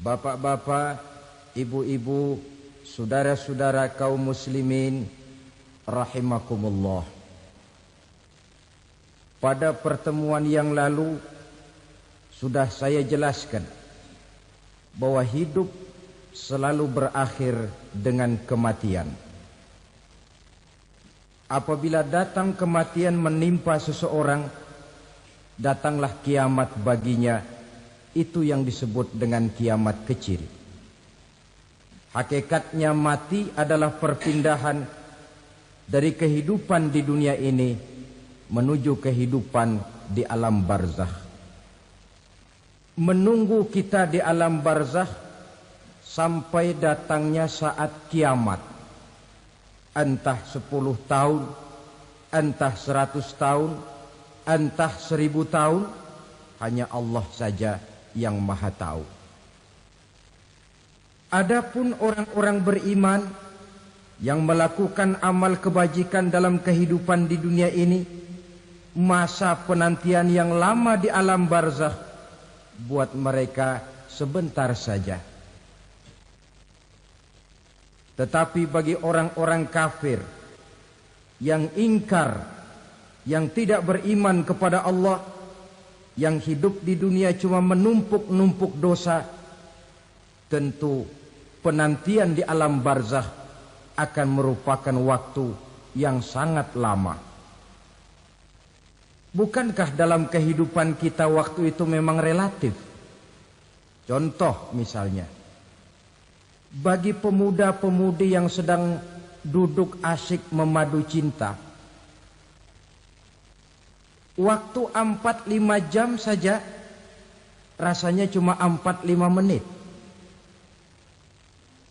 bapak-bapak, ibu-ibu, saudara-saudara kaum muslimin rahimakumullah. Pada pertemuan yang lalu sudah saya jelaskan bahwa hidup selalu berakhir dengan kematian. Apabila datang kematian menimpa seseorang, datanglah kiamat baginya. Itu yang disebut dengan kiamat kecil. Hakikatnya mati adalah perpindahan dari kehidupan di dunia ini menuju kehidupan di alam barzakh. Menunggu kita di alam barzakh sampai datangnya saat kiamat. Entah 10 tahun, entah 100 tahun, entah 1000 tahun, hanya Allah saja yang maha tahu. Adapun orang-orang beriman yang melakukan amal kebajikan dalam kehidupan di dunia ini, masa penantian yang lama di alam barzakh buat mereka sebentar saja. Tetapi bagi orang-orang kafir yang ingkar, yang tidak beriman kepada Allah, yang hidup di dunia cuma menumpuk-numpuk dosa, tentu penantian di alam barzakh akan merupakan waktu yang sangat lama. Bukankah dalam kehidupan kita waktu itu memang relatif? Contoh misalnya, bagi pemuda-pemudi yang sedang duduk asyik memadu cinta, waktu 4-5 jam saja rasanya cuma 4-5 menit.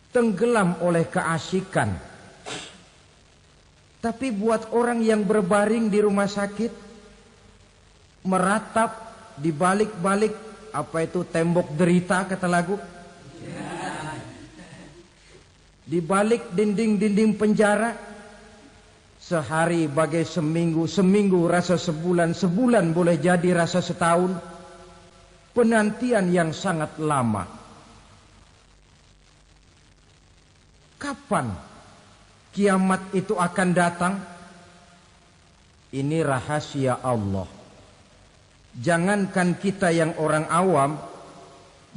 Tenggelam oleh keasikan. Tapi buat orang yang berbaring di rumah sakit, meratap di balik-balik apa itu tembok derita kata lagu, di balik dinding-dinding penjara, sehari bagai seminggu, seminggu rasa sebulan, sebulan boleh jadi rasa setahun. Penantian yang sangat lama. Kapan kiamat itu akan datang? Ini rahasia Allah. Jangankan kita yang orang awam,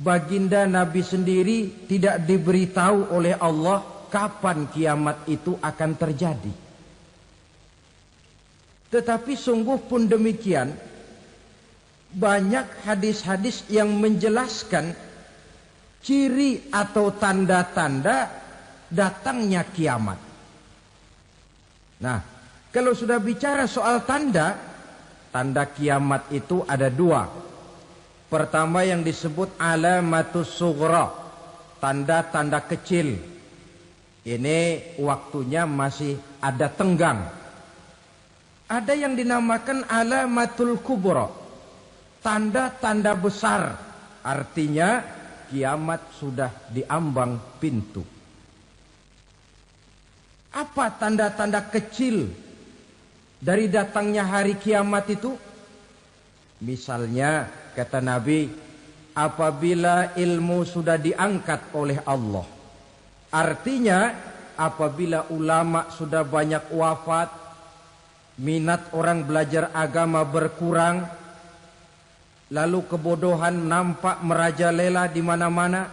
baginda Nabi sendiri tidak diberitahu oleh Allah kapan kiamat itu akan terjadi. Tetapi sungguh pun demikian, banyak hadis-hadis yang menjelaskan ciri atau tanda-tanda datangnya kiamat. Nah, kalau sudah bicara soal tanda, tanda kiamat itu ada 2. Pertama yang disebut alamatus sughra, tanda-tanda kecil. Ini waktunya masih ada tenggang. Ada yang dinamakan alamatul kubra, tanda-tanda besar. Artinya kiamat sudah diambang pintu. Apa tanda-tanda kecil dari datangnya hari kiamat itu? Misalnya kata Nabi, apabila ilmu sudah diangkat oleh Allah. Artinya apabila ulama sudah banyak wafat, minat orang belajar agama berkurang, lalu kebodohan nampak merajalela di mana-mana,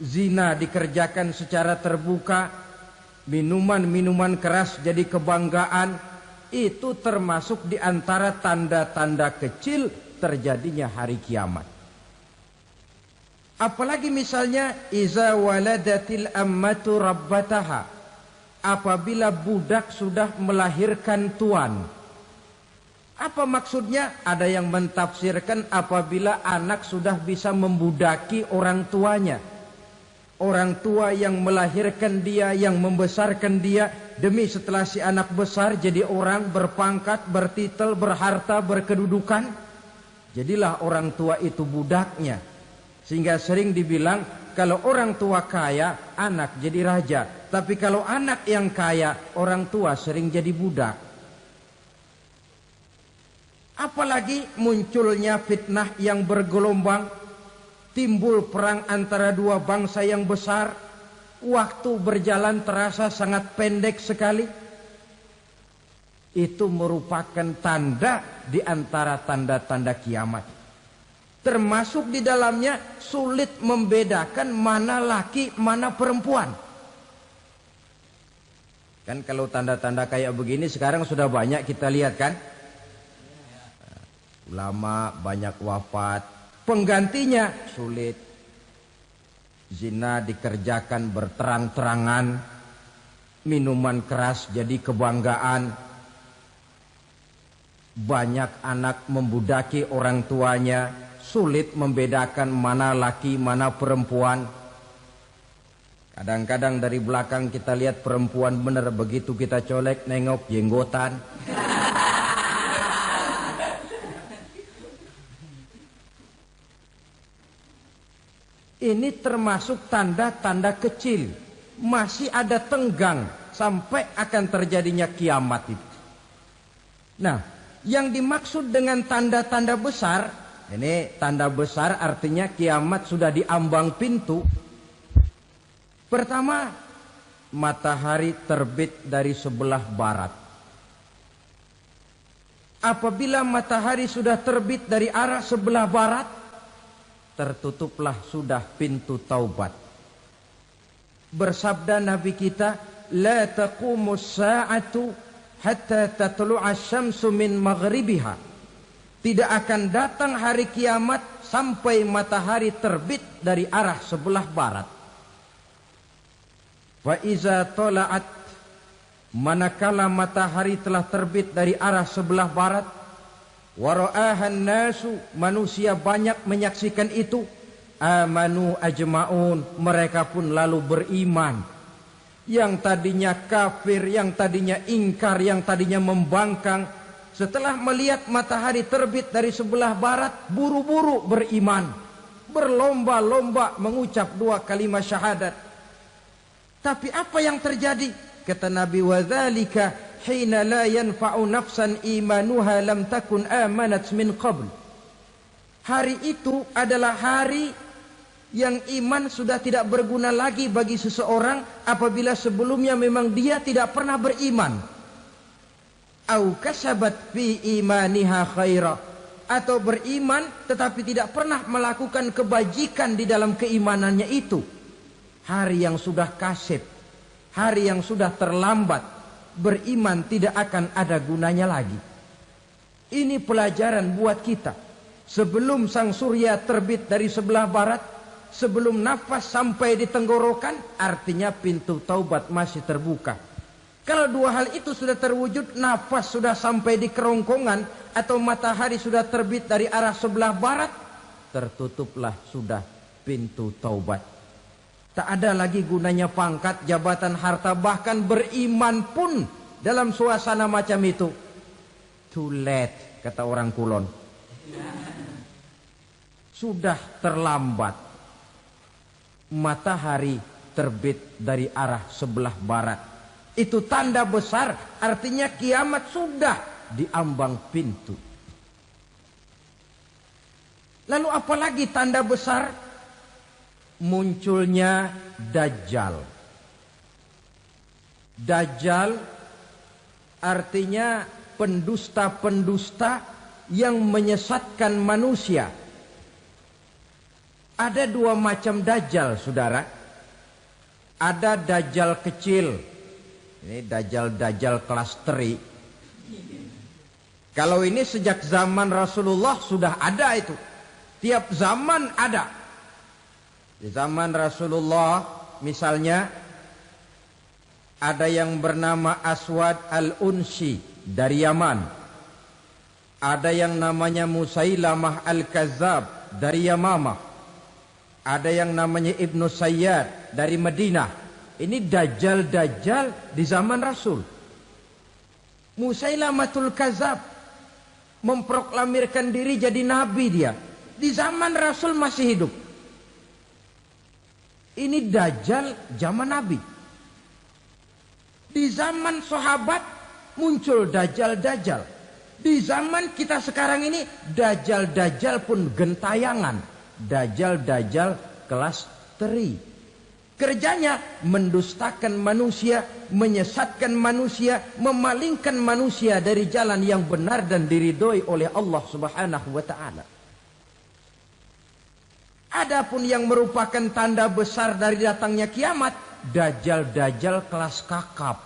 zina dikerjakan secara terbuka, minuman-minuman keras jadi kebanggaan, itu termasuk di antara tanda-tanda kecil terjadinya hari kiamat. Apalagi misalnya iza waladatil ammatu rabbataha, apabila budak sudah melahirkan tuan. Apa maksudnya? Ada yang mentafsirkan apabila anak sudah bisa membudaki orang tuanya. Orang tua yang melahirkan dia, yang membesarkan dia, demi setelah si anak besar jadi orang berpangkat, bertitel, berharta, berkedudukan, jadilah orang tua itu budaknya. Sehingga sering dibilang kalau orang tua kaya, anak jadi raja. Tapi kalau anak yang kaya, orang tua sering jadi budak. Apalagi munculnya fitnah yang bergelombang. timbul perang antara dua bangsa yang besar, waktu berjalan terasa sangat pendek sekali. Itu merupakan tanda di antara tanda-tanda kiamat. Termasuk di dalamnya sulit membedakan mana laki, mana perempuan. Kan kalau tanda-tanda kayak begini sekarang sudah banyak kita lihat kan. Ulama banyak wafat, penggantinya sulit. Zina dikerjakan berterang-terangan, minuman keras jadi kebanggaan. Banyak anak membudaki orang tuanya, sulit membedakan mana laki, mana perempuan. Kadang-kadang dari belakang kita lihat perempuan benar, begitu kita colek nengok jenggotan. Ini termasuk tanda-tanda kecil. Masih ada tenggang sampai akan terjadinya kiamat itu. Nah, yang dimaksud dengan tanda-tanda besar, ini tanda besar artinya kiamat sudah di ambang pintu. Pertama, matahari terbit dari sebelah barat. Apabila matahari sudah terbit dari arah sebelah barat, tertutuplah sudah pintu taubat. Bersabda Nabi kita, la taqumus sa'atu hatta tatlu'a syamsu min maghribiha. Tidak akan datang hari kiamat sampai matahari terbit dari arah sebelah barat. Wa iza tala'at, manakala matahari telah terbit dari arah sebelah barat, wara'ahan nasu, manusia banyak menyaksikan itu, amanu ajma'un, mereka pun lalu beriman. Yang tadinya kafir, yang tadinya ingkar, yang tadinya membangkang, setelah melihat matahari terbit dari sebelah barat, buru-buru beriman, berlomba-lomba mengucap dua kalimat syahadat. Tapi apa yang terjadi? Kata Nabi, wadzalika hina la yanfa'u nafsan imanuha lam takun amanat min qabl. Hari itu adalah hari yang iman sudah tidak berguna lagi bagi seseorang apabila sebelumnya memang dia tidak pernah beriman. Au kasabat fi imaniha khaira, atau beriman tetapi tidak pernah melakukan kebajikan di dalam keimanannya itu. Hari yang sudah kasib, hari yang sudah terlambat, beriman tidak akan ada gunanya lagi. Ini pelajaran buat kita. Sebelum sang surya terbit dari sebelah barat, sebelum nafas sampai di tenggorokan, artinya pintu taubat masih terbuka. Kalau dua hal itu sudah terwujud, nafas sudah sampai di kerongkongan, atau matahari sudah terbit dari arah sebelah barat, tertutuplah sudah pintu taubat. Tak ada lagi gunanya pangkat, jabatan, harta, bahkan beriman pun dalam suasana macam itu. Too late, kata orang Kulon. Sudah terlambat. Matahari terbit dari arah sebelah barat. Itu tanda besar, artinya kiamat sudah di ambang pintu. Lalu apalagi tanda besar? Munculnya Dajjal. Dajjal artinya pendusta-pendusta yang menyesatkan manusia. Ada dua macam Dajjal, saudara. Ada Dajjal kecil. Ini Dajjal kelas teri. Kalau ini sejak zaman Rasulullah sudah ada itu. Tiap zaman ada. Di zaman Rasulullah misalnya ada yang bernama Aswad al-Unsi dari Yaman. Ada yang namanya Musailamah al-Kazzab dari Yamamah. Ada yang namanya Ibnu Sayyad dari Madinah. Ini Dajjal-Dajjal di zaman Rasul. Musailamatul Kazzab memproklamirkan diri jadi nabi dia. Di zaman Rasul masih hidup. Ini Dajjal zaman Nabi. Di zaman sahabat muncul Dajjal-Dajjal. Di zaman kita sekarang ini Dajjal-Dajjal pun gentayangan. Dajjal kelas teri. Kerjanya mendustakan manusia, menyesatkan manusia, memalingkan manusia dari jalan yang benar dan diridhoi oleh Allah Subhanahu wa taala. Adapun yang merupakan tanda besar dari datangnya kiamat, dajjal kelas kakap.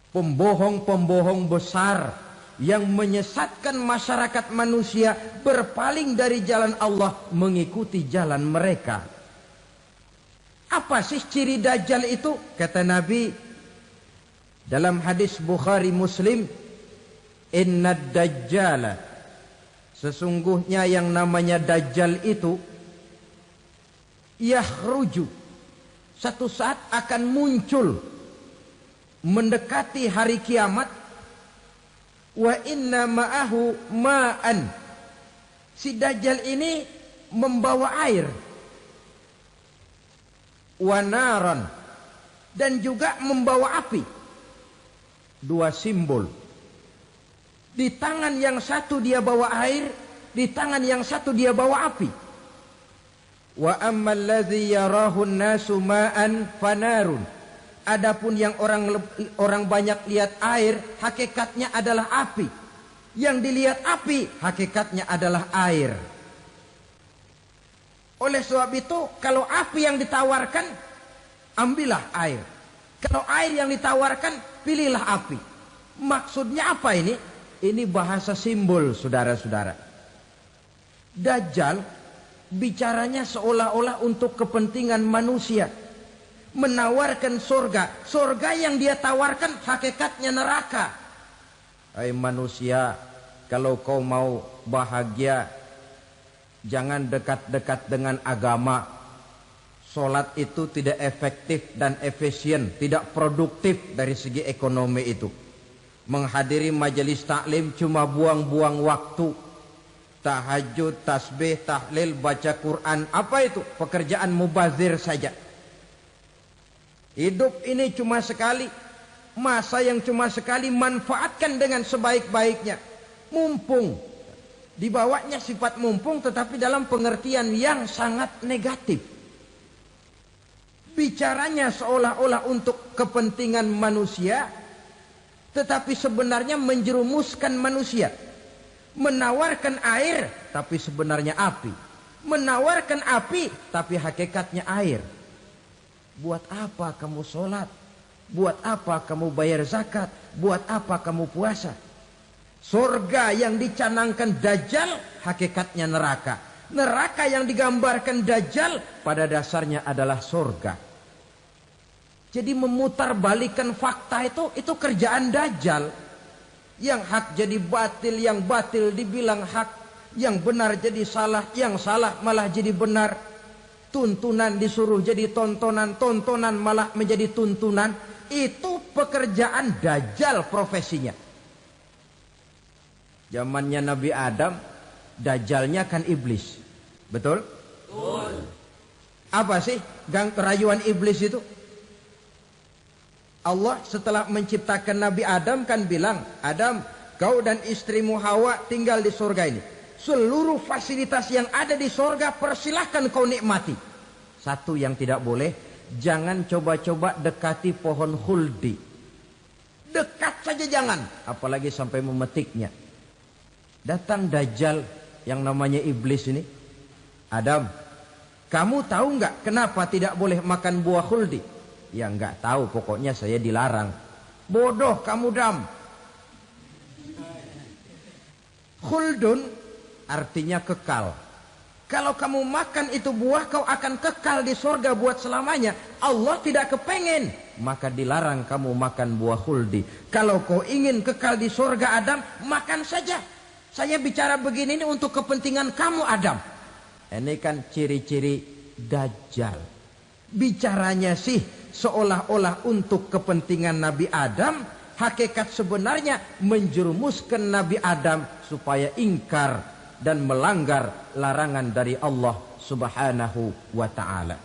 Pembohong-pembohong besar yang menyesatkan masyarakat manusia berpaling dari jalan Allah mengikuti jalan mereka. Apa sih ciri dajjal itu? Kata Nabi dalam hadis Bukhari Muslim, "Inna dajjala", sesungguhnya yang namanya dajjal itu yakhruju, satu saat akan muncul mendekati hari kiamat. Wa inna ma'ahu ma'an, si dajjal ini membawa air. Wa naran, dan juga membawa api. Dua simbol. Di tangan yang satu dia bawa air, di tangan yang satu dia bawa api. Wa ammal ladzi yarahu an-nasu ma'an fanarun, adapun yang orang banyak lihat air, hakikatnya adalah api. Yang dilihat api, hakikatnya adalah air. Oleh sebab itu, kalau api yang ditawarkan, ambillah air. Kalau air yang ditawarkan, pilihlah api. Maksudnya apa ini? Ini bahasa simbol, saudara-saudara. Dajjal bicaranya seolah-olah untuk kepentingan manusia. Menawarkan surga. Surga yang dia tawarkan hakikatnya neraka. Hai manusia, kalau kau mau bahagia, jangan dekat-dekat dengan agama. Sholat itu tidak efektif dan efisien, tidak produktif dari segi ekonomi itu. Menghadiri majelis taklim cuma buang-buang waktu. Tahajud, tasbih, tahlil, baca Quran, apa itu? Pekerjaan mubazir saja. Hidup ini cuma sekali, masa yang cuma sekali, manfaatkan dengan sebaik-baiknya. Mumpung, dibawanya sifat mumpung tetapi dalam pengertian yang sangat negatif. Bicaranya seolah-olah untuk kepentingan manusia, tetapi sebenarnya menjerumuskan manusia. Menawarkan air, tapi sebenarnya api. Menawarkan api, tapi hakikatnya air. Buat apa kamu sholat? Buat apa kamu bayar zakat? Buat apa kamu puasa? Surga yang dicanangkan Dajjal, hakikatnya neraka. Neraka yang digambarkan Dajjal, pada dasarnya adalah surga. Jadi memutarbalikkan fakta itu kerjaan Dajjal. Yang hak jadi batil, yang batil dibilang hak, yang benar jadi salah, yang salah malah jadi benar. Tuntunan disuruh jadi tontonan, tontonan malah menjadi tuntunan. Itu pekerjaan Dajjal profesinya. Zamannya Nabi Adam, Dajjalnya kan iblis. Betul? Betul. Apa sih rayuan iblis itu? Allah setelah menciptakan Nabi Adam kan bilang, Adam, kau dan istrimu Hawa tinggal di surga ini. Seluruh fasilitas yang ada di surga persilahkan kau nikmati. Satu yang tidak boleh, jangan coba-coba dekati pohon khuldi. Dekat saja jangan, apalagi sampai memetiknya. Datang Dajjal yang namanya iblis ini. Adam, kamu tahu nggak kenapa tidak boleh makan buah khuldi? Ya nggak tahu, pokoknya saya dilarang. Bodoh kamu Dam. Khuldun artinya kekal. Kalau kamu makan itu buah, kau akan kekal di surga buat selamanya. Allah tidak kepengen, maka dilarang kamu makan buah khuldi. Kalau kau ingin kekal di surga Adam, makan saja. Saya bicara begini ini untuk kepentingan kamu Adam. Ini kan ciri-ciri Dajjal. Bicaranya sih seolah-olah untuk kepentingan Nabi Adam, hakikat sebenarnya menjerumuskan Nabi Adam supaya ingkar dan melanggar larangan dari Allah Subhanahu wa ta'ala.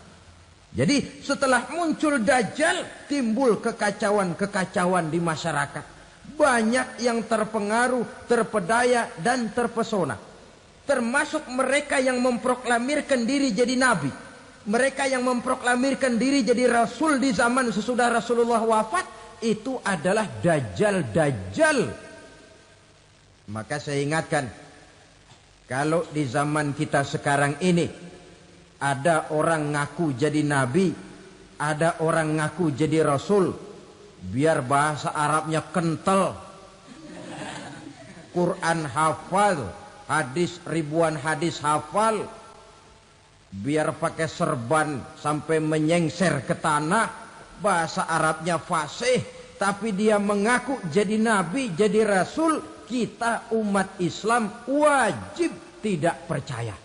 Jadi setelah muncul Dajjal, timbul kekacauan-kekacauan di masyarakat. Banyak yang terpengaruh, terpedaya dan terpesona. termasuk mereka yang memproklamirkan diri jadi nabi, mereka yang memproklamirkan diri jadi rasul di zaman sesudah Rasulullah wafat, itu adalah dajjal-dajjal. Maka saya ingatkan, kalau di zaman kita sekarang ini ada orang ngaku jadi nabi, ada orang ngaku jadi rasul, biar bahasa Arabnya kental, Quran hafal, hadis ribuan hadis hafal, biar pakai serban sampai menyengser ke tanah, bahasa Arabnya fasih, tapi dia mengaku jadi nabi, jadi rasul, kita umat Islam wajib tidak percaya.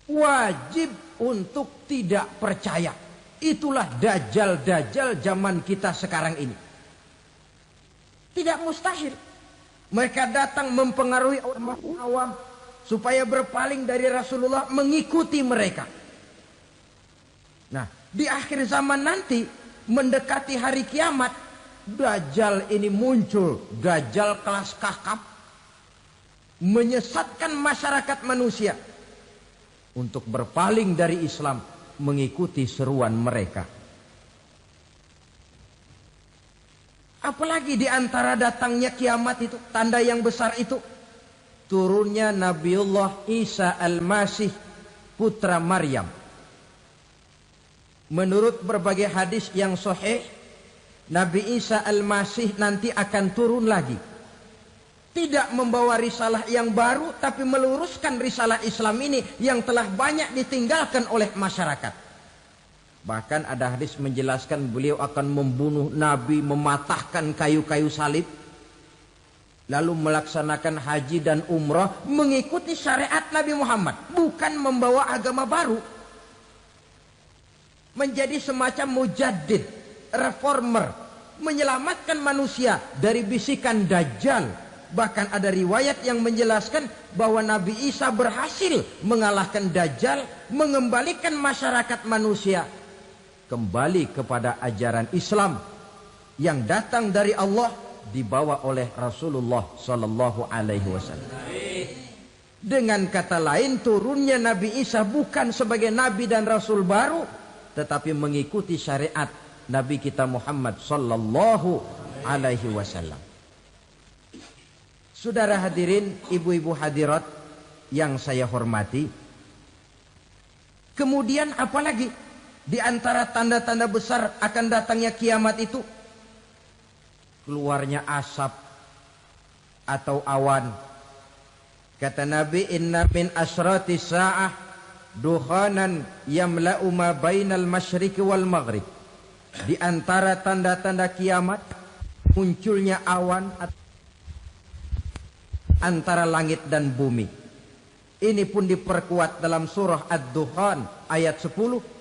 Wajib untuk tidak percaya. Itulah dajjal-dajjal zaman kita sekarang ini. Tidak mustahil mereka datang mempengaruhi orang awam supaya berpaling dari Rasulullah, mengikuti mereka. Nah, di akhir zaman nanti, mendekati hari kiamat, dajjal ini muncul, dajjal kelas kakap, menyesatkan masyarakat manusia untuk berpaling dari Islam, mengikuti seruan mereka. Apalagi di antara datangnya kiamat itu, tanda yang besar itu, turunnya Nabiullah Isa Al-Masih, putra Maryam. Menurut berbagai hadis yang sahih, Nabi Isa Al-Masih nanti akan turun lagi. Tidak membawa risalah yang baru, tapi meluruskan risalah Islam ini yang telah banyak ditinggalkan oleh masyarakat. Bahkan ada hadis menjelaskan beliau akan membunuh Nabi, mematahkan kayu-kayu salib, lalu melaksanakan haji dan umrah mengikuti syariat Nabi Muhammad, bukan membawa agama baru. Menjadi semacam mujaddid, reformer, menyelamatkan manusia dari bisikan dajjal. Bahkan ada riwayat yang menjelaskan bahwa Nabi Isa berhasil mengalahkan dajjal, mengembalikan masyarakat manusia kembali kepada ajaran Islam yang datang dari Allah, dibawa oleh Rasulullah sallallahu alaihi wasallam. Dengan kata lain, turunnya Nabi Isa bukan sebagai nabi dan rasul baru, tetapi mengikuti syariat Nabi kita Muhammad sallallahu alaihi wasallam. Saudara hadirin, ibu-ibu hadirat yang saya hormati, kemudian apalagi di antara tanda-tanda besar akan datangnya kiamat itu? Keluarnya asap atau awan. Kata Nabi, inna min asrati sa'ah dukhanan yamla'u ma bainal masyriqi wal maghrib. Di antara tanda-tanda kiamat, munculnya awan antara langit dan bumi. Ini pun diperkuat dalam surah Ad-Dukhan ayat 10.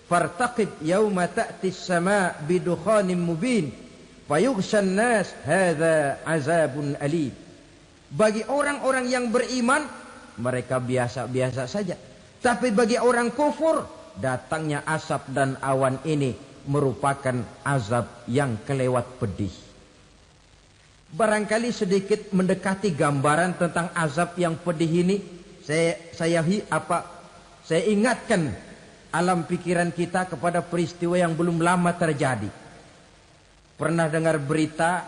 Fartaqib yauma ta'tis sama' bidukhanim mubin fayughshan nas hadza azabun alim. Bagi orang-orang yang beriman, mereka biasa-biasa saja. Tapi bagi orang kufur, datangnya asap dan awan ini merupakan azab yang kelewat pedih. Barangkali sedikit mendekati gambaran tentang azab yang pedih ini, saya ingatkan alam pikiran kita kepada peristiwa yang belum lama terjadi. Pernah dengar berita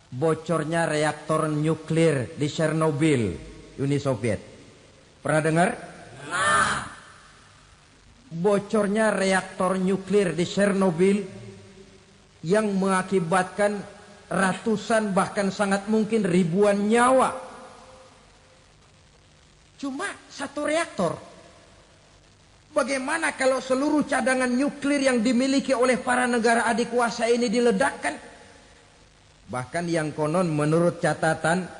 bocornya reaktor nuklir di Chernobyl, Uni Soviet? Pernah dengar? Nah, bocornya reaktor nuklir di Chernobyl yang mengakibatkan ratusan bahkan sangat mungkin ribuan nyawa. Cuma satu reaktor. Bagaimana kalau seluruh cadangan nuklir yang dimiliki oleh para negara adik kuasa ini diledakkan? Bahkan yang konon menurut catatan,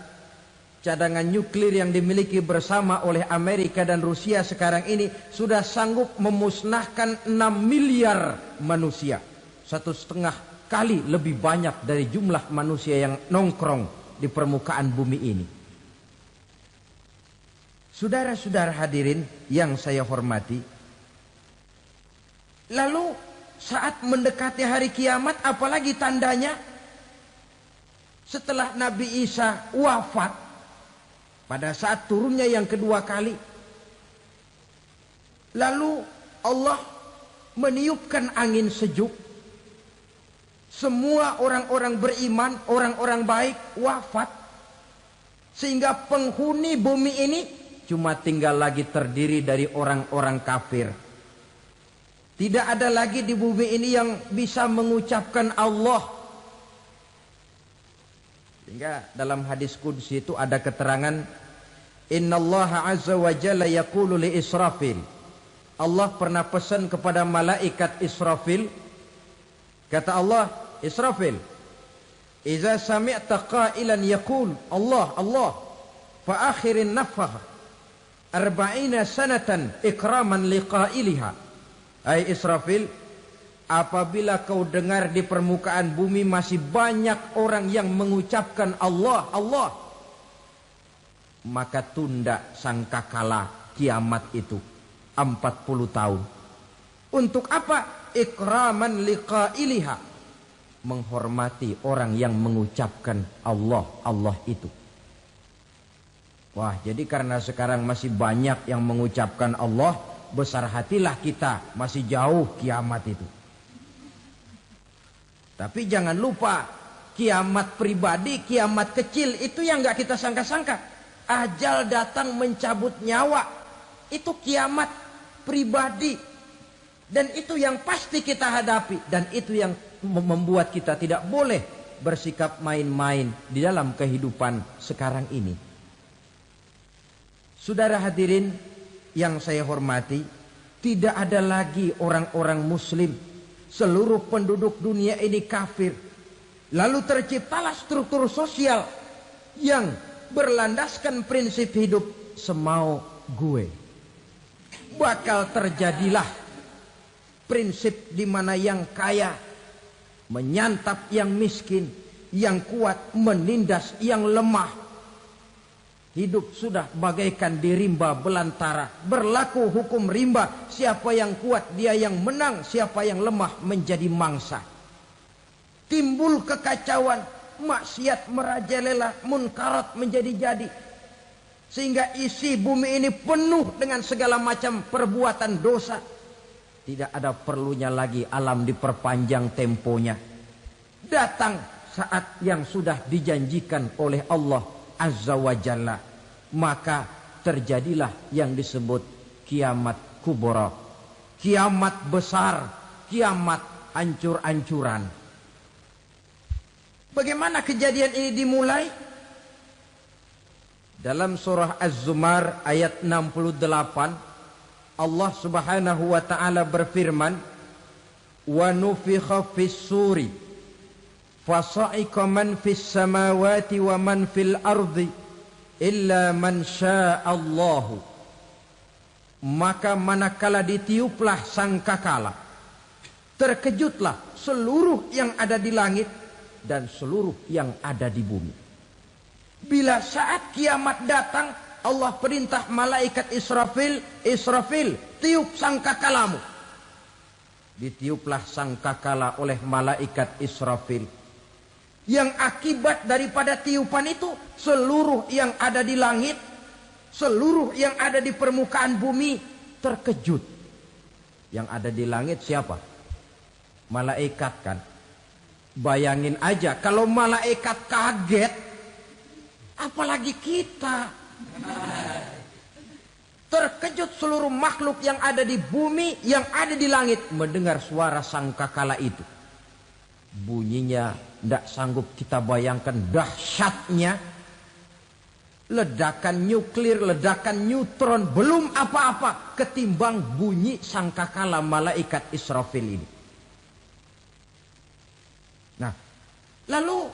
cadangan nuklir yang dimiliki bersama oleh Amerika dan Rusia sekarang ini sudah sanggup memusnahkan 6 miliar manusia. 1,5 kali lebih banyak dari jumlah manusia yang nongkrong di permukaan bumi ini. Saudara-saudara hadirin yang saya hormati, lalu saat mendekati hari kiamat, apalagi tandanya? Setelah Nabi Isa wafat, pada saat turunnya yang kedua kali, lalu Allah meniupkan angin sejuk. Semua orang-orang beriman, orang-orang baik wafat. Sehingga penghuni bumi ini cuma tinggal lagi terdiri dari orang-orang kafir. Tidak ada lagi di bumi ini yang bisa mengucapkan Allah. Sehingga dalam hadis qudsi itu ada keterangan, Innallaha azza wa jalla yaqulu li Israfil. Allah pernah pesan kepada malaikat Israfil. Kata Allah, Israfil, Iza sami'ta qailan yaqul Allah Allah fa akhirin nafkhah 40 sanatan ikraman liqailiha. Hai Israfil, apabila kau dengar di permukaan bumi masih banyak orang yang mengucapkan Allah Allah, maka tunda sangkakala kiamat itu 40 tahun. Untuk apa? Ikraman liqailiha, menghormati orang yang mengucapkan Allah Allah itu. Wah, jadi karena sekarang masih banyak yang mengucapkan Allah, besar hatilah kita, masih jauh kiamat itu. Tapi jangan lupa, kiamat pribadi, kiamat kecil itu yang gak kita sangka-sangka. Ajal datang mencabut nyawa, itu kiamat pribadi. Dan itu yang pasti kita hadapi. Dan itu yang membuat kita tidak boleh bersikap main-main di dalam kehidupan sekarang ini. Saudara hadirin yang saya hormati, tidak ada lagi orang-orang muslim. Seluruh penduduk dunia ini kafir. Lalu terciptalah struktur sosial yang berlandaskan prinsip hidup semau gue. Bakal terjadilah prinsip di mana yang kaya menyantap yang miskin, yang kuat menindas yang lemah. Hidup sudah bagaikan di rimba belantara. Berlaku hukum rimba. Siapa yang kuat dia yang menang. Siapa yang lemah menjadi mangsa. Timbul kekacauan. Maksiat merajalela. Munkarat menjadi-jadi. Sehingga isi bumi ini penuh dengan segala macam perbuatan dosa. Tidak ada perlunya lagi alam diperpanjang temponya. Datang saat yang sudah dijanjikan oleh Allah Azza wa Jalla, maka terjadilah yang disebut kiamat kubra, kiamat besar, kiamat ancur-ancuran. Bagaimana kejadian ini dimulai? Dalam surah Az-Zumar ayat 68, Allah Subhanahu wa taala berfirman, "Wa nufikha fis-suri fasa'iqa man fis samawati wa man fil ardi illa man sya'allahu." Maka manakala ditiuplah sangkakala, terkejutlah seluruh yang ada di langit dan seluruh yang ada di bumi. Bila saat kiamat datang, Allah perintah malaikat Israfil, Israfil, tiup sangkakalamu. Ditiuplah sangkakala oleh malaikat Israfil. Yang akibat daripada tiupan itu, seluruh yang ada di langit, seluruh yang ada di permukaan bumi terkejut. Yang ada di langit siapa? Malaikat kan. Bayangin aja kalau malaikat kaget, apalagi kita. Terkejut seluruh makhluk yang ada di bumi, yang ada di langit mendengar suara sangkakala itu. Bunyinya tidak sanggup kita bayangkan dahsyatnya. Ledakan nuklir, ledakan neutron, belum apa-apa ketimbang bunyi sangkakala malaikat Israfil ini. Nah, lalu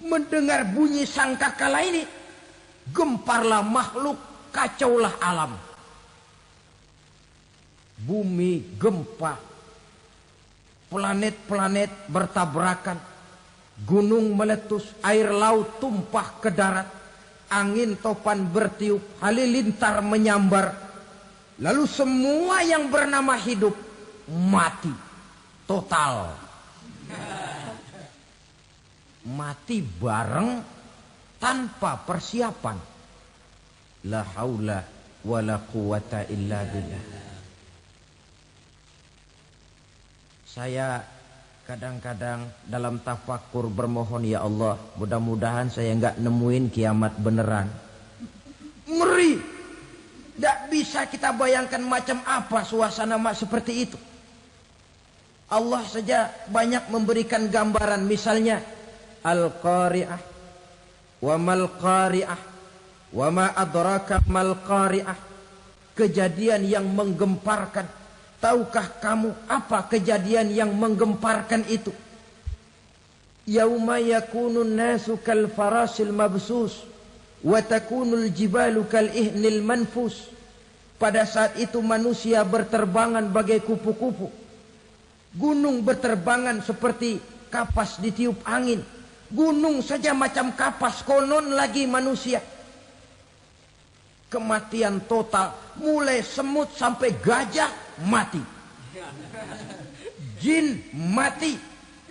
mendengar bunyi sangkakala ini, gemparlah makhluk, kacaulah alam. Bumi gempa, planet-planet bertabrakan, gunung meletus, air laut tumpah ke darat, angin topan bertiup, halilintar menyambar. Lalu semua yang bernama hidup mati total. Mati bareng tanpa persiapan. La haula wa la quwata illa billah. Saya kadang-kadang dalam tafakur bermohon, ya Allah, mudah-mudahan saya enggak nemuin kiamat beneran. Ngeri. Tidak bisa kita bayangkan macam apa suasana seperti itu. Allah saja banyak memberikan gambaran, misalnya Al-Qari'ah, wa mal qari'ah, wa ma adraka mal qari'ah. Kejadian yang menggemparkan. Tahukah kamu apa kejadian yang menggemparkan itu? Yauma yakunun nasu kal farasil mabsus wa takunul jibalu kal ihnil manfus. Pada saat itu manusia berterbangan bagai kupu-kupu. Gunung berterbangan seperti kapas ditiup angin. Gunung saja macam kapas, konon lagi manusia. Kematian total, mulai semut sampai gajah mati. Jin mati,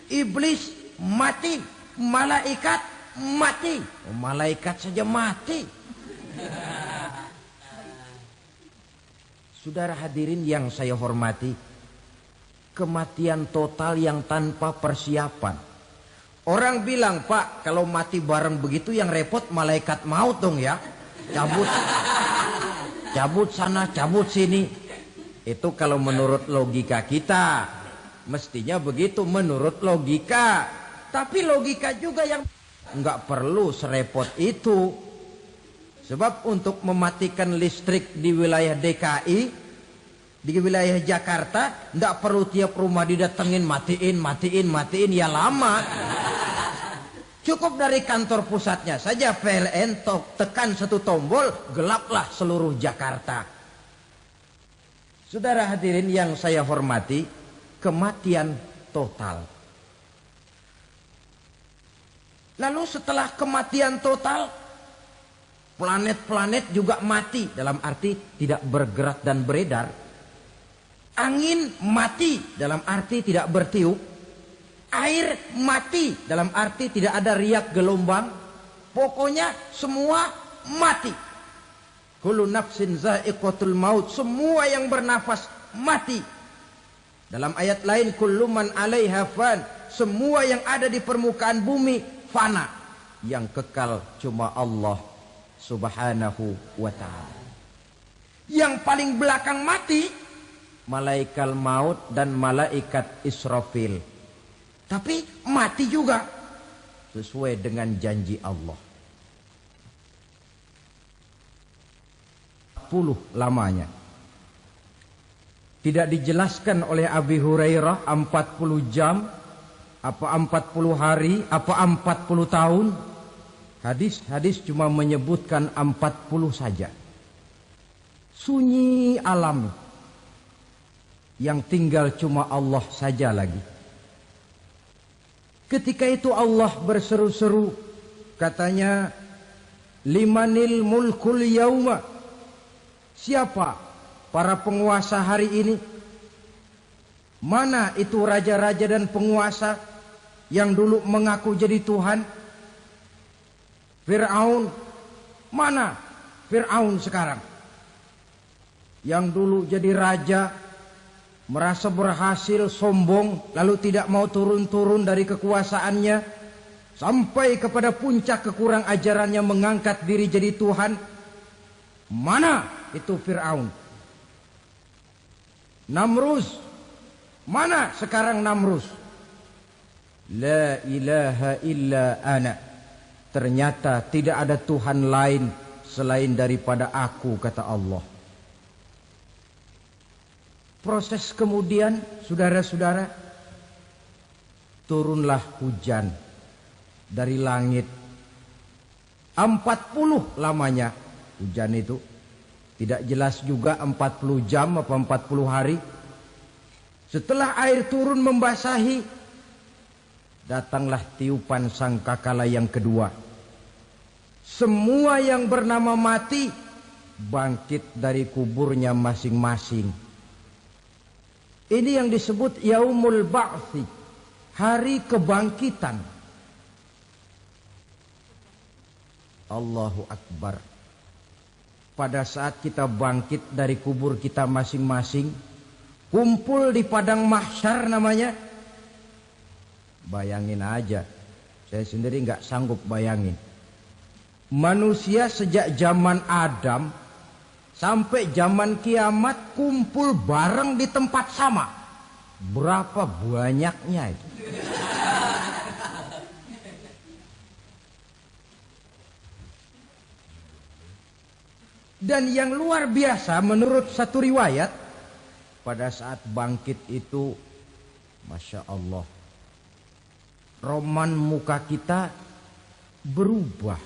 iblis mati, malaikat mati. Oh, malaikat saja mati. Saudara hadirin yang saya hormati, kematian total yang tanpa persiapan. Orang bilang, Pak, kalau mati bareng begitu yang repot malaikat maut dong ya. Cabut sana, cabut sini. Itu kalau menurut logika kita. Mestinya begitu menurut logika. Tapi logika juga yang nggak perlu serepot itu. Sebab untuk mematikan listrik di wilayah DKI, di wilayah Jakarta, nggak perlu tiap rumah didatengin, matiin, ya lama. Cukup dari kantor pusatnya saja PLN tekan satu tombol, gelaplah seluruh Jakarta. Saudara hadirin yang saya hormati, kematian total. Lalu setelah kematian total, planet-planet juga mati, dalam arti tidak bergerak dan beredar. Angin mati, dalam arti tidak bertiup. Air mati, dalam arti tidak ada riak gelombang. Pokoknya semua mati. Kullu nafsin za'iqatul maut. Semua yang bernafas mati. Dalam ayat lain, kullu man 'alaiha fan. Semua yang ada di permukaan bumi fana. Yang kekal cuma Allah Subhanahu wa ta'ala. Yang paling belakang mati, malaikat maut dan malaikat Israfil. Tapi mati juga sesuai dengan janji Allah. 40 lamanya. Tidak dijelaskan oleh Abi Hurairah 40 jam, apa 40 hari, apa 40 tahun. Hadis cuma menyebutkan 40 saja. Sunyi alam. Yang tinggal cuma Allah saja lagi. Ketika itu Allah berseru-seru, katanya, limanil mulkul yauma. Siapa para penguasa hari ini? Mana itu raja-raja dan penguasa yang dulu mengaku jadi Tuhan? Fir'aun. Mana Fir'aun sekarang? Yang dulu jadi raja, merasa berhasil, sombong, lalu tidak mau turun-turun dari kekuasaannya, sampai kepada puncak kekurang ajarannya mengangkat diri jadi Tuhan. Mana itu Fir'aun? Namrus. Mana sekarang Namrus? La ilaha illa ana. Ternyata tidak ada Tuhan lain selain daripada aku, kata Allah. Proses kemudian, saudara-saudara, turunlah hujan dari langit. 40 lamanya hujan itu. Tidak jelas juga 40 jam apa 40 hari. Setelah air turun membasahi, datanglah tiupan sangkakala yang kedua. Semua yang bernama mati bangkit dari kuburnya masing-masing. Ini yang disebut Yaumul Ba'thi, hari kebangkitan. Allahu Akbar. pada saat kita bangkit dari kubur kita masing-masing, kumpul di padang mahsyar namanya. Bayangin aja, saya sendiri nggak sanggup bayangin. Manusia sejak zaman Adam sampai zaman kiamat kumpul bareng di tempat sama. Berapa banyaknya itu? Dan yang luar biasa menurut satu riwayat, pada saat bangkit itu, Masya Allah, roman muka kita berubah.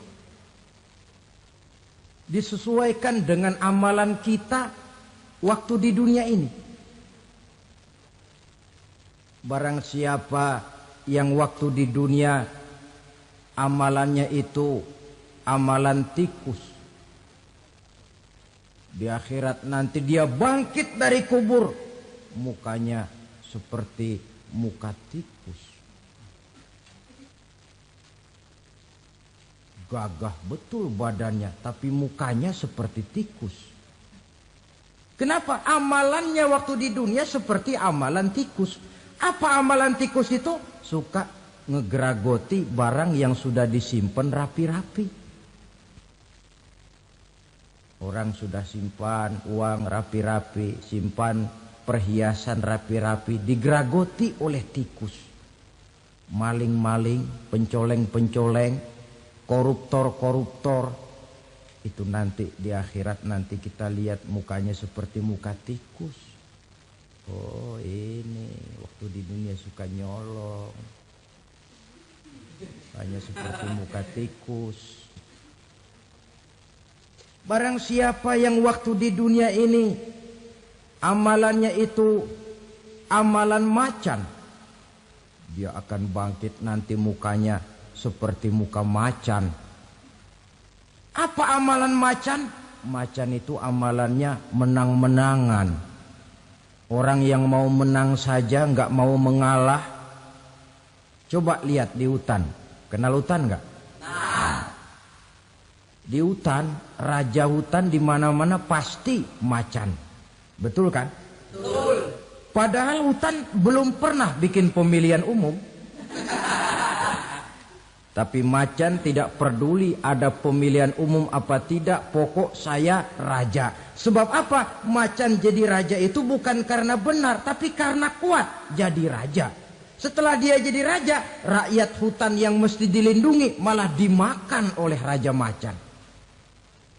Disesuaikan dengan amalan kita waktu di dunia ini. Barang siapa yang waktu di dunia amalannya itu amalan tikus, di akhirat nanti dia bangkit dari kubur, mukanya seperti muka tikus. Gagah betul badannya, tapi mukanya seperti tikus. Kenapa? Amalannya waktu di dunia seperti amalan tikus. Apa amalan tikus itu? Suka ngegeragoti barang yang sudah disimpan rapi-rapi. Orang sudah simpan uang rapi-rapi, simpan perhiasan rapi-rapi, digeragoti oleh tikus. Maling-maling, pencoleng-pencoleng, koruptor-koruptor. Itu nanti di akhirat nanti kita lihat mukanya seperti muka tikus. Oh ini waktu di dunia suka nyolong, hanya seperti muka tikus. Barang siapa yang waktu di dunia ini amalannya itu amalan macan, dia akan bangkit nanti mukanya seperti muka macan. Apa amalan macan? Macan itu amalannya menang-menangan. Orang yang mau menang saja nggak mau mengalah. Coba lihat di hutan. Kenal hutan nggak? Di hutan, raja hutan di mana-mana pasti macan. Betul kan? Betul. Padahal hutan belum pernah bikin pemilihan umum. Tapi macan tidak peduli ada pemilihan umum apa tidak, pokok saya raja. Sebab apa? Macan jadi raja itu bukan karena benar, tapi karena kuat jadi raja. Setelah dia jadi raja, rakyat hutan yang mesti dilindungi malah dimakan oleh raja macan.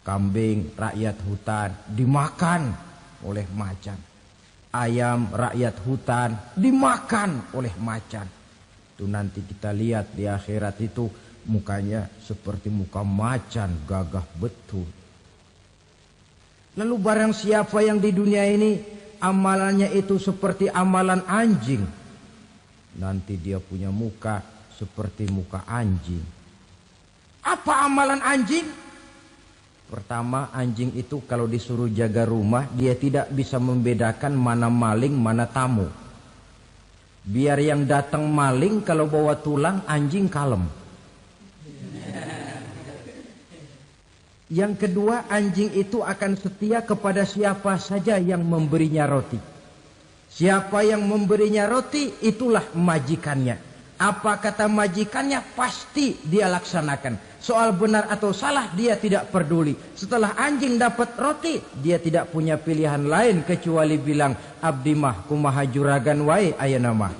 Kambing rakyat hutan dimakan oleh macan. Ayam rakyat hutan dimakan oleh macan. Itu nanti kita lihat di akhirat itu mukanya seperti muka macan, gagah betul. Lalu barang siapa yang di dunia ini amalannya itu seperti amalan anjing, nanti dia punya muka seperti muka anjing. Apa amalan anjing? Pertama, anjing itu kalau disuruh jaga rumah, dia tidak bisa membedakan mana maling, mana tamu. Biar yang datang maling, kalau bawa tulang, anjing kalem. Yang kedua, anjing itu akan setia kepada siapa saja yang memberinya roti. Siapa yang memberinya roti, itulah majikannya. Apa kata majikannya, pasti dia laksanakan. Soal benar atau salah, dia tidak peduli. Setelah anjing dapat roti, dia tidak punya pilihan lain kecuali bilang, abdi mah kumaha juragan wae ayeuna mah.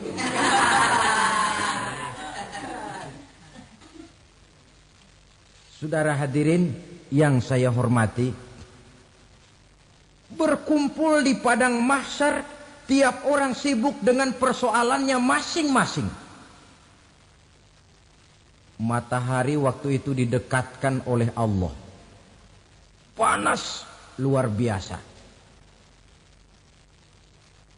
Saudara hadirin yang saya hormati, berkumpul di padang mahsyar, tiap orang sibuk dengan persoalannya masing-masing. Matahari waktu itu didekatkan oleh Allah. Panas luar biasa.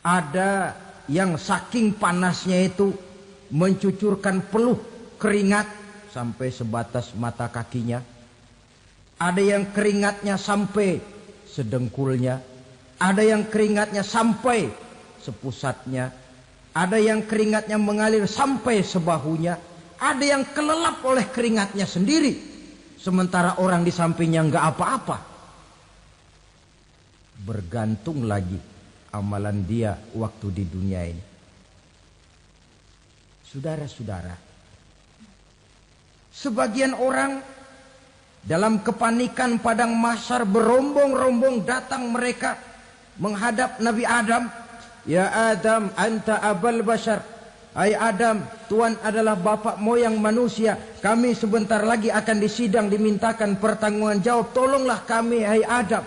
Ada yang saking panasnya itu mencucurkan peluh keringat sampai sebatas mata kakinya. Ada yang keringatnya sampai sedengkulnya. Ada yang keringatnya sampai sepusatnya. Ada yang keringatnya mengalir sampai sebahunya. Ada yang kelelap oleh keringatnya sendiri. Sementara orang di sampingnya nggak apa-apa. bergantung lagi amalan dia waktu di dunia ini. Saudara-saudara, sebagian orang dalam kepanikan padang mahsyar berombong-rombong datang mereka menghadap Nabi Adam. Ya Adam, anta abal bashar. Hai Adam, Tuhan adalah bapak moyang manusia. Kami sebentar lagi akan disidang, dimintakan pertanggungan jawab. Tolonglah kami, hai Adam.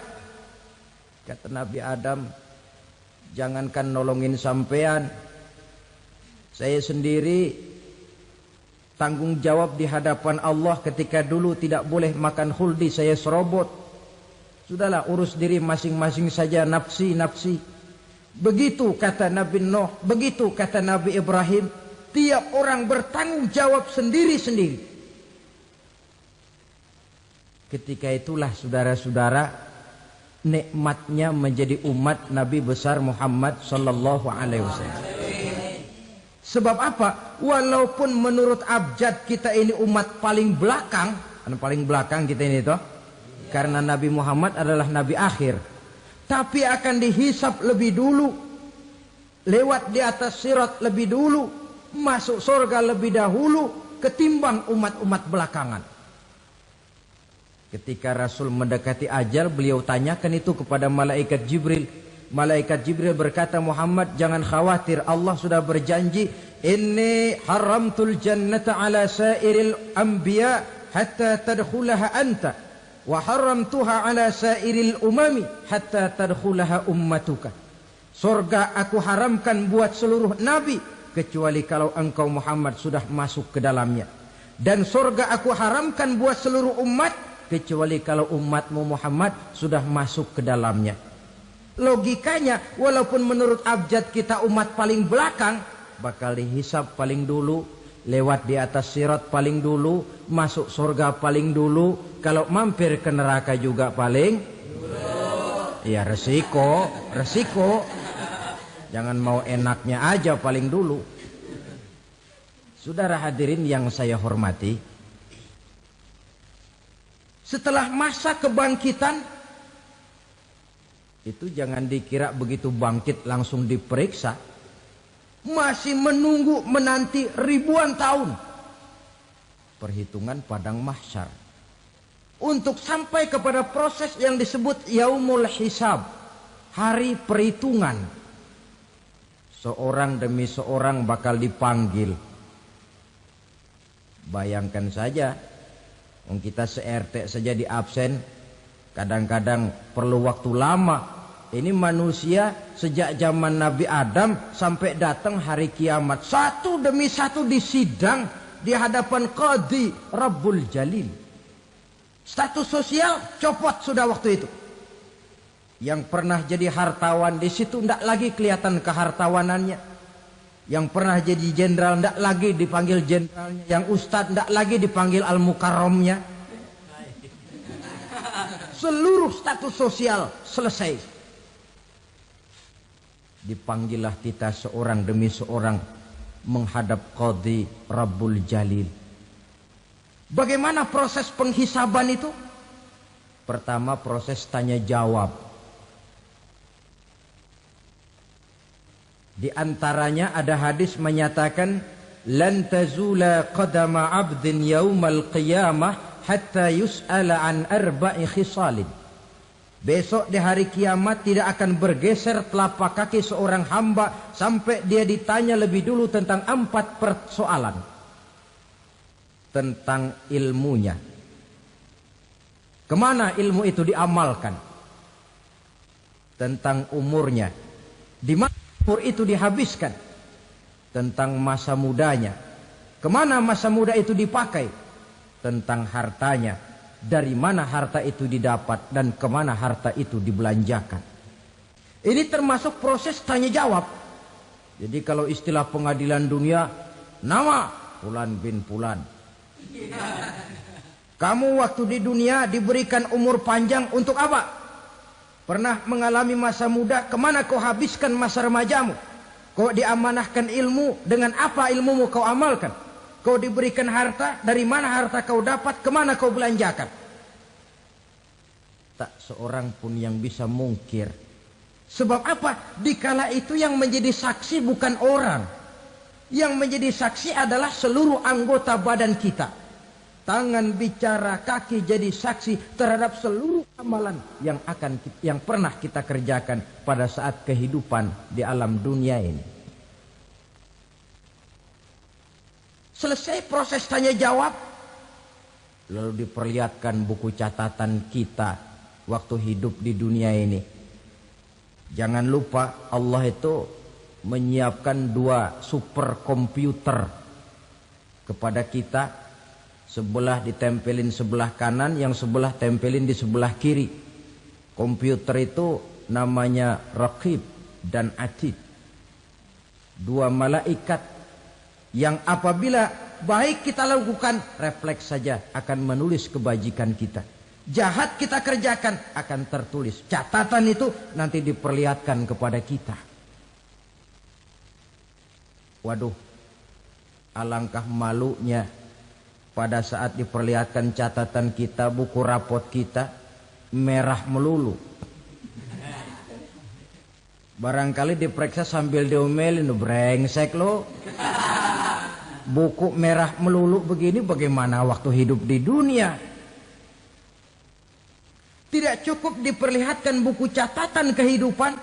Kata Nabi Adam, jangankan nolongin sampean, saya sendiri tanggung jawab di hadapan Allah ketika dulu tidak boleh makan khuldi, saya serobot. Sudahlah, urus diri masing-masing saja, nafsi. Begitu kata Nabi Nuh, begitu kata Nabi Ibrahim. Tiap orang bertanggung jawab sendiri-sendiri. Ketika itulah saudara-saudara, nikmatnya menjadi umat Nabi besar Muhammad sallallahu alaihi wasallam. Sebab apa? Walaupun menurut abjad kita ini umat paling belakang, paling belakang kita ini toh, karena Nabi Muhammad adalah Nabi akhir, tapi akan dihisap lebih dulu, lewat di atas sirat lebih dulu, masuk surga lebih dahulu ketimbang umat-umat belakangan. Ketika Rasul mendekati ajal, beliau tanyakan itu kepada malaikat Jibril. Malaikat Jibril berkata, Muhammad jangan khawatir, Allah sudah berjanji, inni haramtul jannata ala sairil anbiya hatta tadkhulaha anta wa haramtuha ala sairil umami hatta tadkhulaha ummatuka. Surga aku haramkan buat seluruh nabi kecuali kalau engkau Muhammad sudah masuk ke dalamnya, dan surga aku haramkan buat seluruh umat kecuali kalau umatmu Muhammad sudah masuk ke dalamnya. Logikanya, walaupun menurut abjad kita umat paling belakang, bakal dihisap paling dulu, lewat di atas sirat paling dulu, masuk surga paling dulu, kalau mampir ke neraka juga paling dulu. Ya resiko. Jangan mau enaknya aja paling dulu. Saudara hadirin yang saya hormati, setelah masa kebangkitan, itu jangan dikira begitu bangkit langsung diperiksa. Masih menunggu menanti ribuan tahun. Perhitungan padang mahsyar. Untuk sampai kepada proses yang disebut yaumul hisab. Hari perhitungan. Seorang demi seorang bakal dipanggil. Bayangkan saja, kita se-RT saja di absen. Kadang-kadang perlu waktu lama. Ini manusia sejak zaman Nabi Adam sampai datang hari kiamat, satu demi satu disidang di hadapan Qadhi Rabbul Jalil. Status sosial copot sudah waktu itu. Yang pernah jadi hartawan di situ tidak lagi kelihatan kehartawanannya. Yang pernah jadi jenderal tidak lagi dipanggil jenderalnya. Yang ustadz tidak lagi dipanggil al-mukarramnya. Seluruh status sosial selesai. Dipanggillah kita seorang demi seorang menghadap Qadhi Rabbul Jalil. Bagaimana proses penghisaban itu? Pertama, proses tanya jawab. Di antaranya ada hadis menyatakan, lan tazula qadama 'abdin yaumal qiyamah hatta yus'ala an arba'i khisalin. Besok di hari kiamat tidak akan bergeser telapak kaki seorang hamba sampai dia ditanya lebih dulu tentang 4 persoalan. Tentang ilmunya. Kemana ilmu itu diamalkan? Tentang umurnya. Di mana umur itu dihabiskan? Tentang masa mudanya. Kemana masa muda itu dipakai? Tentang hartanya. Dari mana harta itu didapat dan kemana harta itu dibelanjakan. Ini termasuk proses tanya jawab. Jadi kalau istilah pengadilan dunia, nama Fulan bin Fulan. Kamu waktu di dunia diberikan umur panjang untuk apa? Pernah mengalami masa muda, kemana kau habiskan masa remajamu? Kau diamanahkan ilmu, dengan apa ilmumu kau amalkan? Kau diberikan harta, dari mana harta kau dapat, kemana kau belanjakan? Tak seorang pun yang bisa mungkir Sebab apa? Dikala itu yang menjadi saksi bukan orang. Yang menjadi saksi adalah seluruh anggota badan kita. Tangan bicara, kaki jadi saksi terhadap seluruh amalan yang pernah kita kerjakan pada saat kehidupan di alam dunia ini. Selesai proses tanya jawab, lalu diperlihatkan buku catatan kita waktu hidup di dunia ini. Jangan lupa Allah itu menyiapkan 2 superkomputer kepada kita. Sebelah ditempelin sebelah kanan, yang sebelah tempelin di sebelah kiri. Komputer itu namanya Raqib dan Atid. 2 malaikat yang apabila baik kita lakukan, refleks saja akan menulis kebajikan kita. Jahat kita kerjakan akan tertulis. Catatan itu nanti diperlihatkan kepada kita. Waduh, alangkah malunya pada saat diperlihatkan catatan kita, buku rapot kita merah melulu. Barangkali diperiksa sambil diomelin, brengsek lo. Buku merah melulu begini bagaimana waktu hidup di dunia? Tidak cukup diperlihatkan buku catatan kehidupan,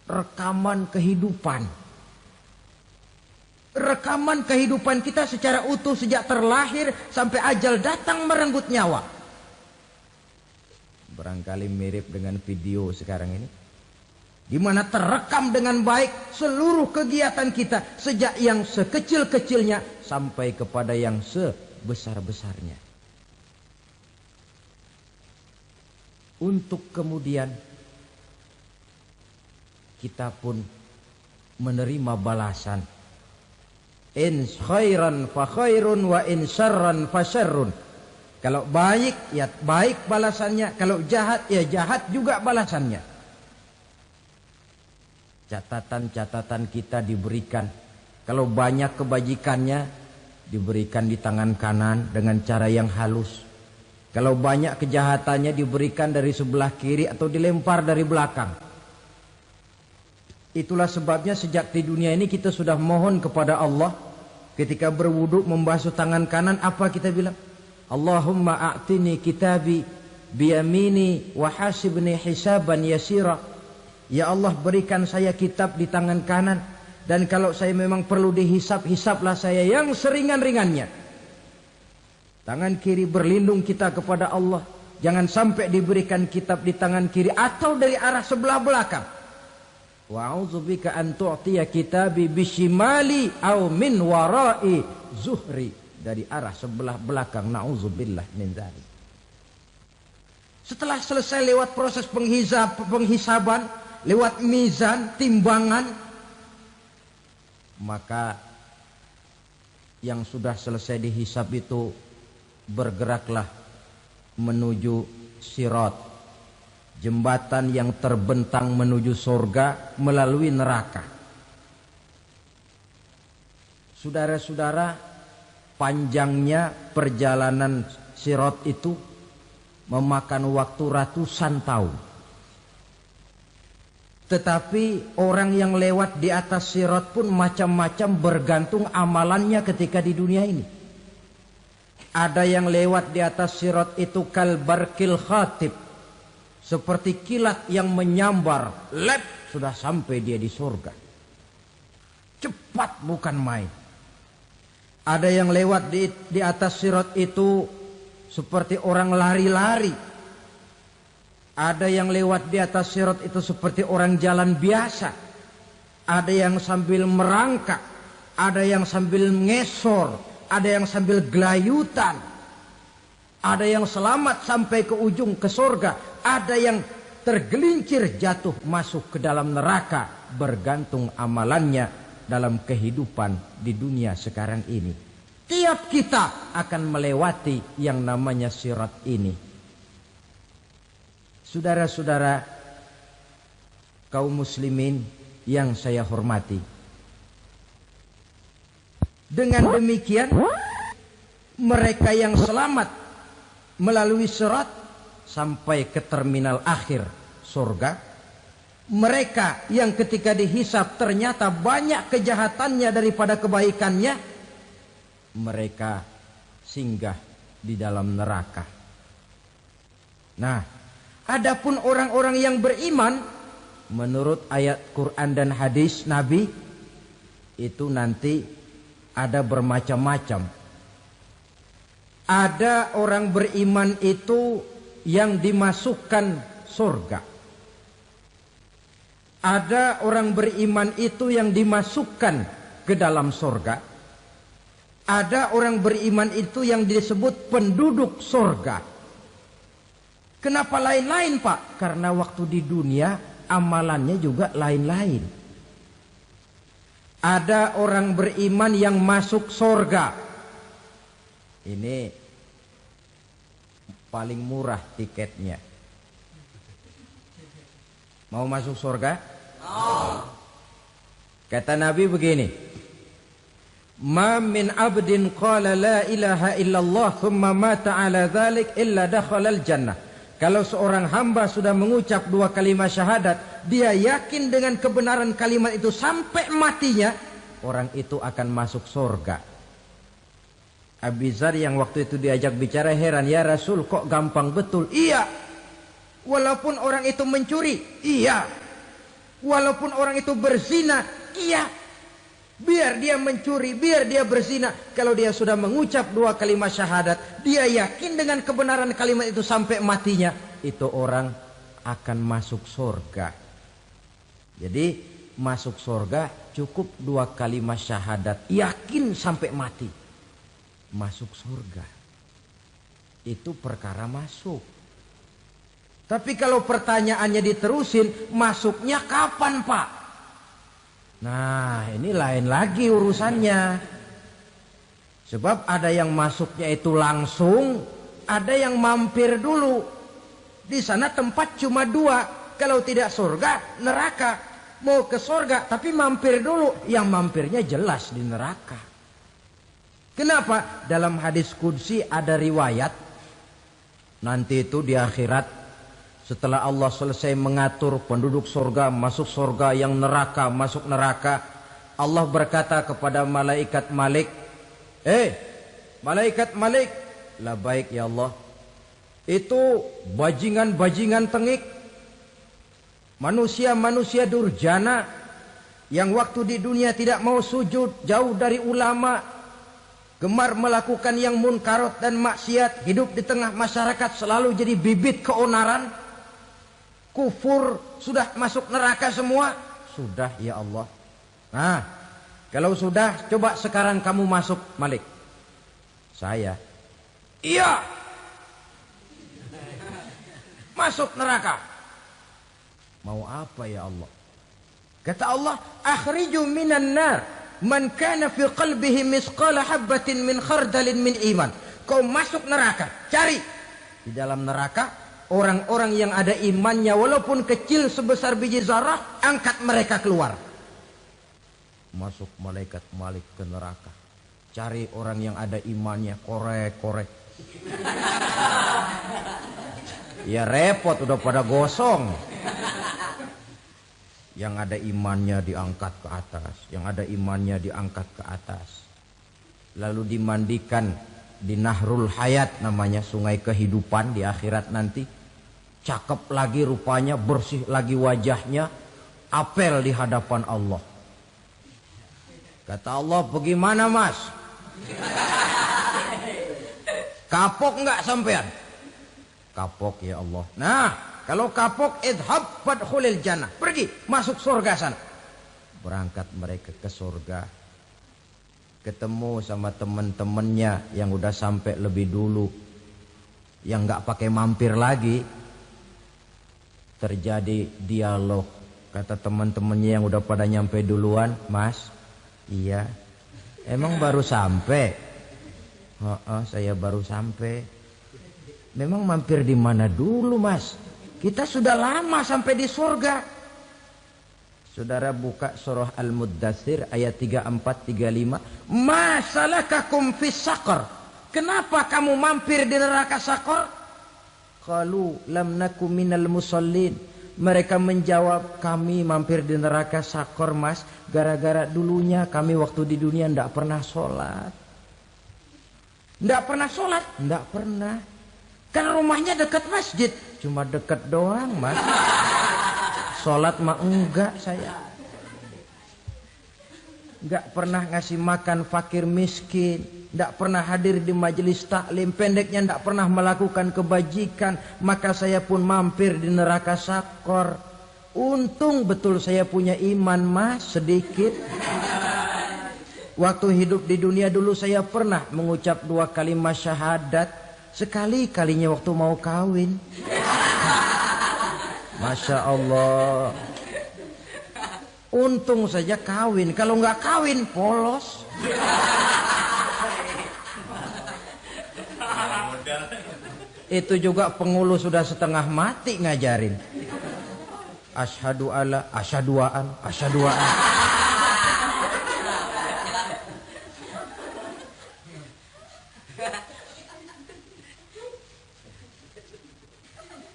rekaman kehidupan. Rekaman kehidupan kita secara utuh sejak terlahir sampai ajal datang merenggut nyawa. Barangkali mirip dengan video sekarang ini, di mana terekam dengan baik seluruh kegiatan kita sejak yang sekecil-kecilnya sampai kepada yang sebesar-besarnya. Untuk kemudian kita pun menerima balasan. In khairan fa khairun wa in syarran fa syarrun. Kalau baik ya baik balasannya, kalau jahat ya jahat juga balasannya. Catatan-catatan kita diberikan. Kalau banyak kebajikannya diberikan di tangan kanan dengan cara yang halus. Kalau banyak kejahatannya diberikan dari sebelah kiri atau dilempar dari belakang. Itulah sebabnya sejak di dunia ini kita sudah mohon kepada Allah. Ketika berwudu membasuh tangan kanan, apa kita bilang? Allahumma a'tini kitabi biyamini wa hasibni hisaban yasira. Ya Allah, berikan saya kitab di tangan kanan, dan kalau saya memang perlu dihisap, hisaplah saya yang seringan-ringannya. Tangan kiri berlindung kita kepada Allah. Jangan sampai diberikan kitab di tangan kiri atau dari arah sebelah belakang. Wa a'udzubika an tu'tiya kitabi bishimali aw min wara'i zuhri, dari arah sebelah belakang. Na'udzubillah min dzalik. Setelah selesai lewat proses penghisaban, lewat mizan, timbangan, maka yang sudah selesai dihisab itu bergeraklah menuju sirat, jembatan yang terbentang menuju surga melalui neraka. Saudara-saudara, panjangnya perjalanan sirat itu memakan waktu ratusan tahun. Tetapi orang yang lewat di atas sirat pun macam-macam, bergantung amalannya ketika di dunia ini. Ada yang lewat di atas sirat itu kal barkil khatib, seperti kilat yang menyambar, lep, sudah sampai dia di surga. Cepat bukan main. Ada yang lewat di atas sirat itu seperti orang lari-lari. Ada yang lewat di atas sirat itu seperti orang jalan biasa. Ada yang sambil merangkak, ada yang sambil ngesor, ada yang sambil gelayutan, ada yang selamat sampai ke ujung ke surga, ada yang tergelincir jatuh masuk ke dalam neraka, bergantung amalannya dalam kehidupan di dunia sekarang ini. Tiap kita akan melewati yang namanya sirat ini. Saudara-saudara kaum muslimin yang saya hormati, dengan demikian mereka yang selamat melalui sirat sampai ke terminal akhir surga, Mereka yang ketika dihisab ternyata banyak kejahatannya daripada kebaikannya, mereka singgah di dalam neraka. Nah, adapun orang-orang yang beriman, menurut ayat Quran dan hadis Nabi, itu nanti ada bermacam-macam. Ada orang beriman itu yang dimasukkan surga. Ada orang beriman itu yang dimasukkan ke dalam surga. Ada orang beriman itu yang disebut penduduk surga. Kenapa lain-lain, Pak? Karena waktu di dunia amalannya juga lain-lain. Ada orang beriman yang masuk surga. Ini paling murah tiketnya. Mau masuk surga? Kata Nabi begini, ma min abdin qala la ilaha illallah thumma mata ala dhalik illa dakhalal jannah. Kalau seorang hamba sudah mengucap 2 kalimat syahadat, dia yakin dengan kebenaran kalimat itu sampai matinya, orang itu akan masuk surga. Abi Dzar yang waktu itu diajak bicara heran, ya Rasul kok gampang betul? Iya. Walaupun orang itu mencuri, iya. Walaupun orang itu berzina, iya. Biar dia mencuri, biar dia berzina, kalau dia sudah mengucap 2 kalimat syahadat, dia yakin dengan kebenaran kalimat itu sampai matinya, itu orang akan masuk surga. Jadi masuk surga cukup 2 kalimat syahadat, yakin sampai mati, masuk surga. Itu perkara masuk. Tapi kalau pertanyaannya diterusin, masuknya kapan, Pak? Nah, ini lain lagi urusannya. Sebab ada yang masuknya itu langsung, ada yang mampir dulu. Di sana tempat cuma 2. Kalau tidak surga, neraka. Mau ke surga, tapi mampir dulu. Yang mampirnya jelas di neraka. Kenapa? Dalam hadis qudsi ada riwayat. Nanti itu di akhirat, setelah Allah selesai mengatur penduduk surga masuk surga, yang neraka masuk neraka, Allah berkata kepada malaikat Malik, malaikat Malik, labaik ya Allah. Itu bajingan-bajingan tengik, manusia-manusia durjana, yang waktu di dunia tidak mau sujud, jauh dari ulama, gemar melakukan yang munkarat dan maksiat, hidup di tengah masyarakat selalu jadi bibit keonaran, kufur, sudah masuk neraka semua. Sudah ya Allah. Nah, kalau sudah, coba sekarang kamu masuk, Malik. Saya, iya, masuk neraka. Mau apa ya Allah? Kata Allah, akhriju minan nar man kana fi qalbihi misqala habbatin min khardalin min iman. Kau masuk neraka, cari di dalam neraka orang-orang yang ada imannya walaupun kecil sebesar biji zarah, angkat mereka keluar. Masuk malaikat Malik ke neraka, cari orang yang ada imannya, korek-korek. Ya repot, udah pada gosong. Yang ada imannya diangkat ke atas, yang ada imannya diangkat ke atas. Lalu dimandikan di Nahrul Hayat, namanya sungai kehidupan di akhirat nanti. Cakep lagi rupanya, bersih lagi wajahnya, apel di hadapan Allah. Kata Allah, bagaimana Mas? Kapok enggak sampean? Kapok ya Allah. Nah, kalau kapok, idhab fadkhulil jannah. Pergi, masuk surga sana. Berangkat mereka ke surga. Ketemu sama teman-temannya yang udah sampai lebih dulu, yang enggak pakai mampir lagi. Terjadi dialog. Kata teman-temannya yang udah pada nyampe duluan, Mas, iya, emang baru sampai? Saya baru sampai. Memang mampir di mana dulu, Mas? Kita sudah lama sampai di surga. Saudara buka surah Al-Muddatsir ayat 34-35. Ma salakakum fis saqar? Kenapa kamu mampir di neraka Saqar? Qalu lam naku minal musallin. Mereka menjawab, kami mampir di neraka Sakor mas, gara-gara dulunya kami waktu di dunia tidak pernah sholat. Tidak pernah sholat? Tidak pernah. Kan rumahnya dekat masjid. Cuma dekat doang mas. Sholat mah enggak saya. Enggak pernah ngasih makan fakir miskin. Enggak pernah hadir di majelis taklim. Pendeknya enggak pernah melakukan kebajikan. Maka saya pun mampir di neraka Sakor. Untung betul saya punya iman mas sedikit. Waktu hidup di dunia dulu saya pernah mengucap 2 kalimat syahadat. Sekali-kalinya waktu mau kawin. Masya Allah. Untung saja kawin. Kalau nggak kawin polos. Itu juga pengulu sudah setengah mati ngajarin. Asyhadu alla, asyaduaan, asyaduaan.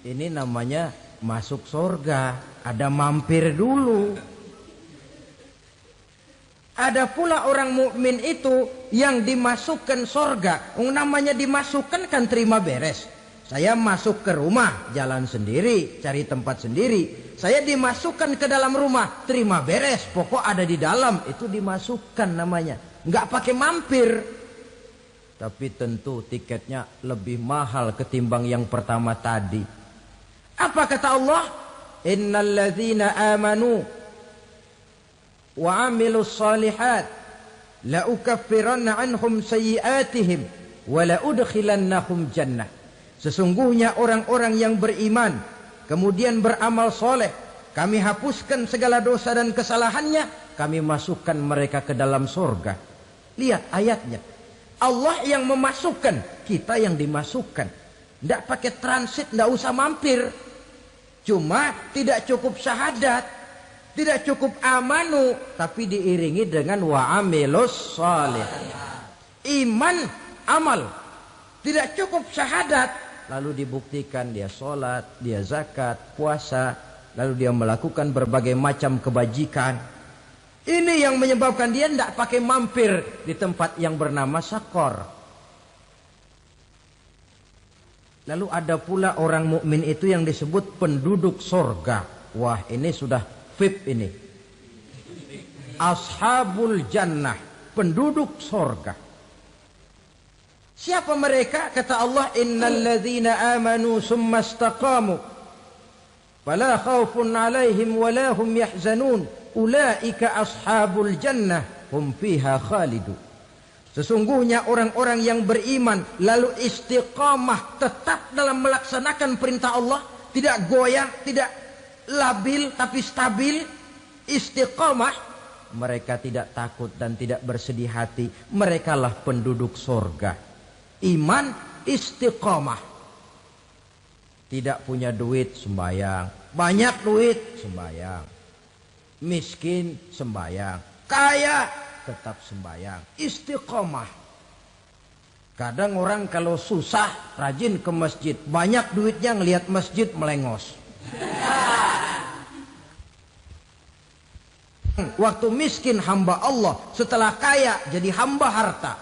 Ini namanya masuk surga. Ada mampir dulu. Ada pula orang mukmin itu yang dimasukkan surga. Namanya dimasukkan kan terima beres. Saya masuk ke rumah, jalan sendiri, cari tempat sendiri. Saya dimasukkan ke dalam rumah, terima beres. Pokok ada di dalam, itu dimasukkan namanya. Nggak pakai mampir. Tapi tentu tiketnya lebih mahal ketimbang yang pertama tadi. Apa kata Allah? Innal ladzina amanu wa 'amilus shalihat la ukaffiranna 'anhum sayyi'atihim wa la udkhilannahum jannah. Sesungguhnya orang-orang yang beriman kemudian beramal soleh, kami hapuskan segala dosa dan kesalahannya, kami masukkan mereka ke dalam surga. Lihat ayatnya. Allah yang memasukkan, kita yang dimasukkan. Tidak pakai transit, tidak usah mampir. Cuma tidak cukup syahadat, tidak cukup amanu, tapi diiringi dengan wa'amilus salih. Iman, amal. Tidak cukup syahadat, lalu dibuktikan dia sholat, dia zakat, puasa, lalu dia melakukan berbagai macam kebajikan. Ini yang menyebabkan dia tidak pakai mampir di tempat yang bernama Sakor. Lalu ada pula orang mukmin itu yang disebut penduduk sorga. Wah, ini sudah VIP ini. Ashabul jannah, penduduk sorga. Siapa mereka? Kata Allah, innal ladzina amanu summa istaqamu fala khaufun 'alaihim wala hum yahzanun ulaika ashabul jannah hum fiha khalidun. Sesungguhnya orang-orang yang beriman lalu istiqamah tetap dalam melaksanakan perintah Allah, tidak goyah, tidak labil tapi stabil, istiqamah, mereka tidak takut dan tidak bersedih hati. Merekalah penduduk surga. Iman, istiqamah. Tidak punya duit, sembahyang. Banyak duit, sembahyang. Miskin, sembahyang. Kaya, tetap sembahyang. Istiqomah. Kadang orang kalau susah rajin ke masjid, banyak duitnya ngelihat masjid melengos. Waktu miskin hamba Allah, setelah kaya jadi hamba harta.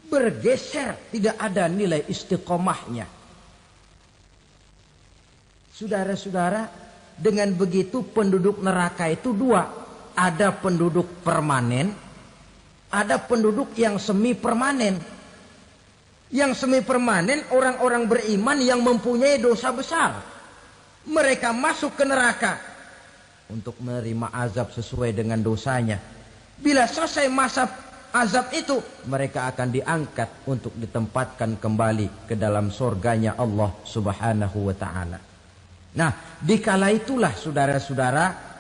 Bergeser, tidak ada nilai istiqomahnya. Saudara-saudara, dengan begitu penduduk neraka itu dua. Ada penduduk permanen, ada penduduk yang semi permanen. Yang semi permanen orang-orang beriman yang mempunyai dosa besar. Mereka masuk ke neraka untuk menerima azab sesuai dengan dosanya. Bila selesai masa azab itu, mereka akan diangkat untuk ditempatkan kembali ke dalam surganya Allah Subhanahu wa ta'ala. Nah, dikala itulah saudara-saudara,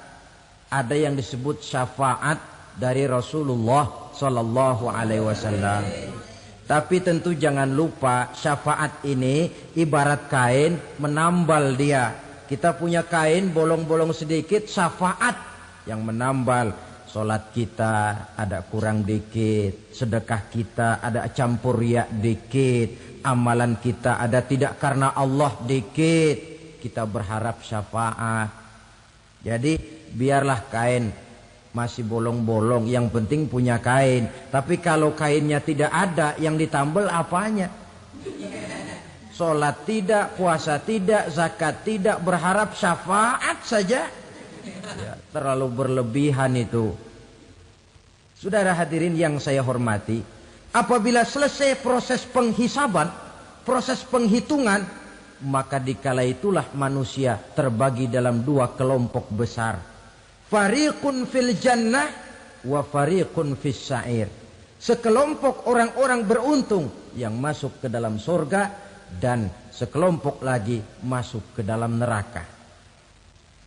ada yang disebut syafaat dari Rasulullah Sallallahu Alaihi Wasallam. Tapi tentu jangan lupa syafaat ini ibarat kain menambal dia. Kita punya kain bolong-bolong sedikit, syafaat yang menambal. Solat kita ada kurang dikit, sedekah kita ada campur riak dikit, amalan kita ada tidak karena Allah dikit. kita berharap syafaat. Jadi biarlah kain masih bolong-bolong, yang penting punya kain. Tapi kalau kainnya tidak ada, yang ditambal apanya? Sholat tidak, puasa tidak, zakat tidak, berharap syafaat saja. Ya, terlalu berlebihan itu. Saudara hadirin yang saya hormati, apabila selesai proses penghisaban, proses penghitungan, maka dikala itulah manusia terbagi dalam dua kelompok besar. Fariqun fil jannah wa fariqun fis sa'ir. Sekelompok orang-orang beruntung yang masuk ke dalam surga, dan sekelompok lagi masuk ke dalam neraka.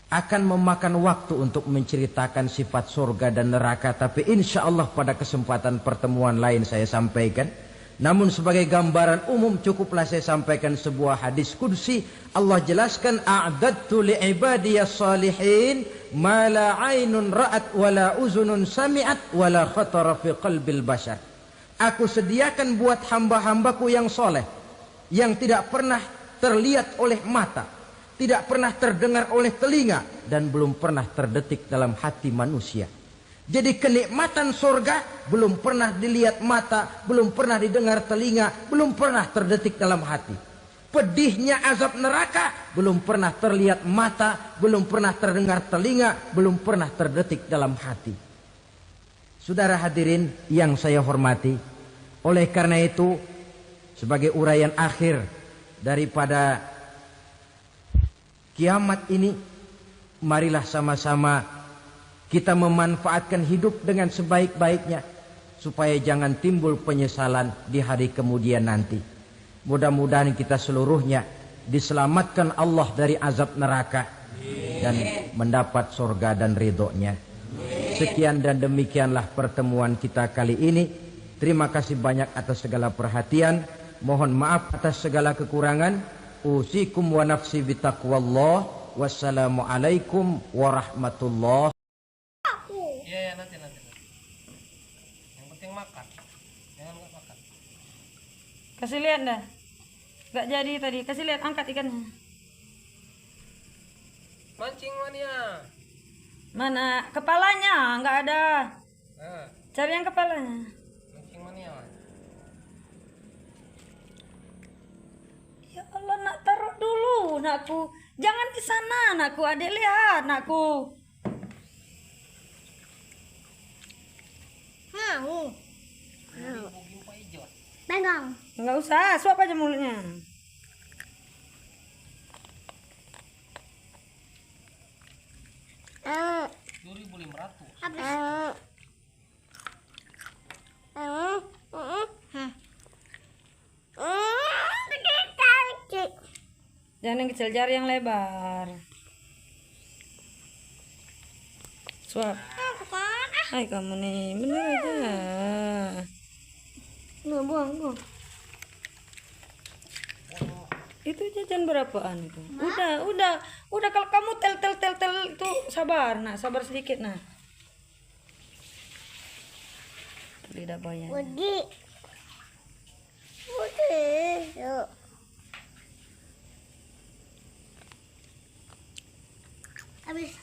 Akan memakan waktu untuk menceritakan sifat surga dan neraka, tapi insya Allah pada kesempatan pertemuan lain saya sampaikan. Namun sebagai gambaran umum cukuplah saya sampaikan sebuah hadis qudsi. Allah jelaskan, a'dadtu li'ibadiyas salihin ma la 'ainun ra'at wa la uzunun sami'at wa la khatara fi qalbil bashar. Aku sediakan buat hamba-hambaku yang soleh, yang tidak pernah terlihat oleh mata, tidak pernah terdengar oleh telinga, dan belum pernah terdetik dalam hati manusia. Jadi kenikmatan surga belum pernah dilihat mata, belum pernah didengar telinga, belum pernah terdetik dalam hati. Pedihnya azab neraka belum pernah terlihat mata, belum pernah terdengar telinga, belum pernah terdetik dalam hati. Saudara hadirin yang saya hormati, oleh karena itu sebagai uraian akhir daripada kiamat ini, marilah sama-sama kita memanfaatkan hidup dengan sebaik-baiknya, supaya jangan timbul penyesalan di hari kemudian nanti. Mudah-mudahan kita seluruhnya diselamatkan Allah dari azab neraka dan mendapat surga dan ridhonya. Sekian dan demikianlah pertemuan kita kali ini. Terima kasih banyak atas segala perhatian. Mohon maaf atas segala kekurangan. Usikum wa nafsi bitaqwallah. Wassalamualaikum warahmatullahi. Iya, nanti. Yang penting makan. Jangan nggak makan. Kasih lihat dah. Gak jadi tadi. Kasih lihat, angkat ikannya. Mancing mania. Mana kepalanya? Nggak ada. Nah, Cari yang kepalanya. mancing mania. Ya Allah, nak taruh dulu, nakku. Jangan di sana, nakku. Adik lihat, nakku. Pegang. Nggak usah, suap aja mulutnya. Eh, 2.500. habis. Jangan yang kecil, jari yang lebar. Suap. Hai kamu nih, bener aja. Buang. Itu jajan berapaan itu? Udah kalau kamu tel itu sabar, nah sabar sedikit nah. Lidah bayang. Budi. Yuk. Habis.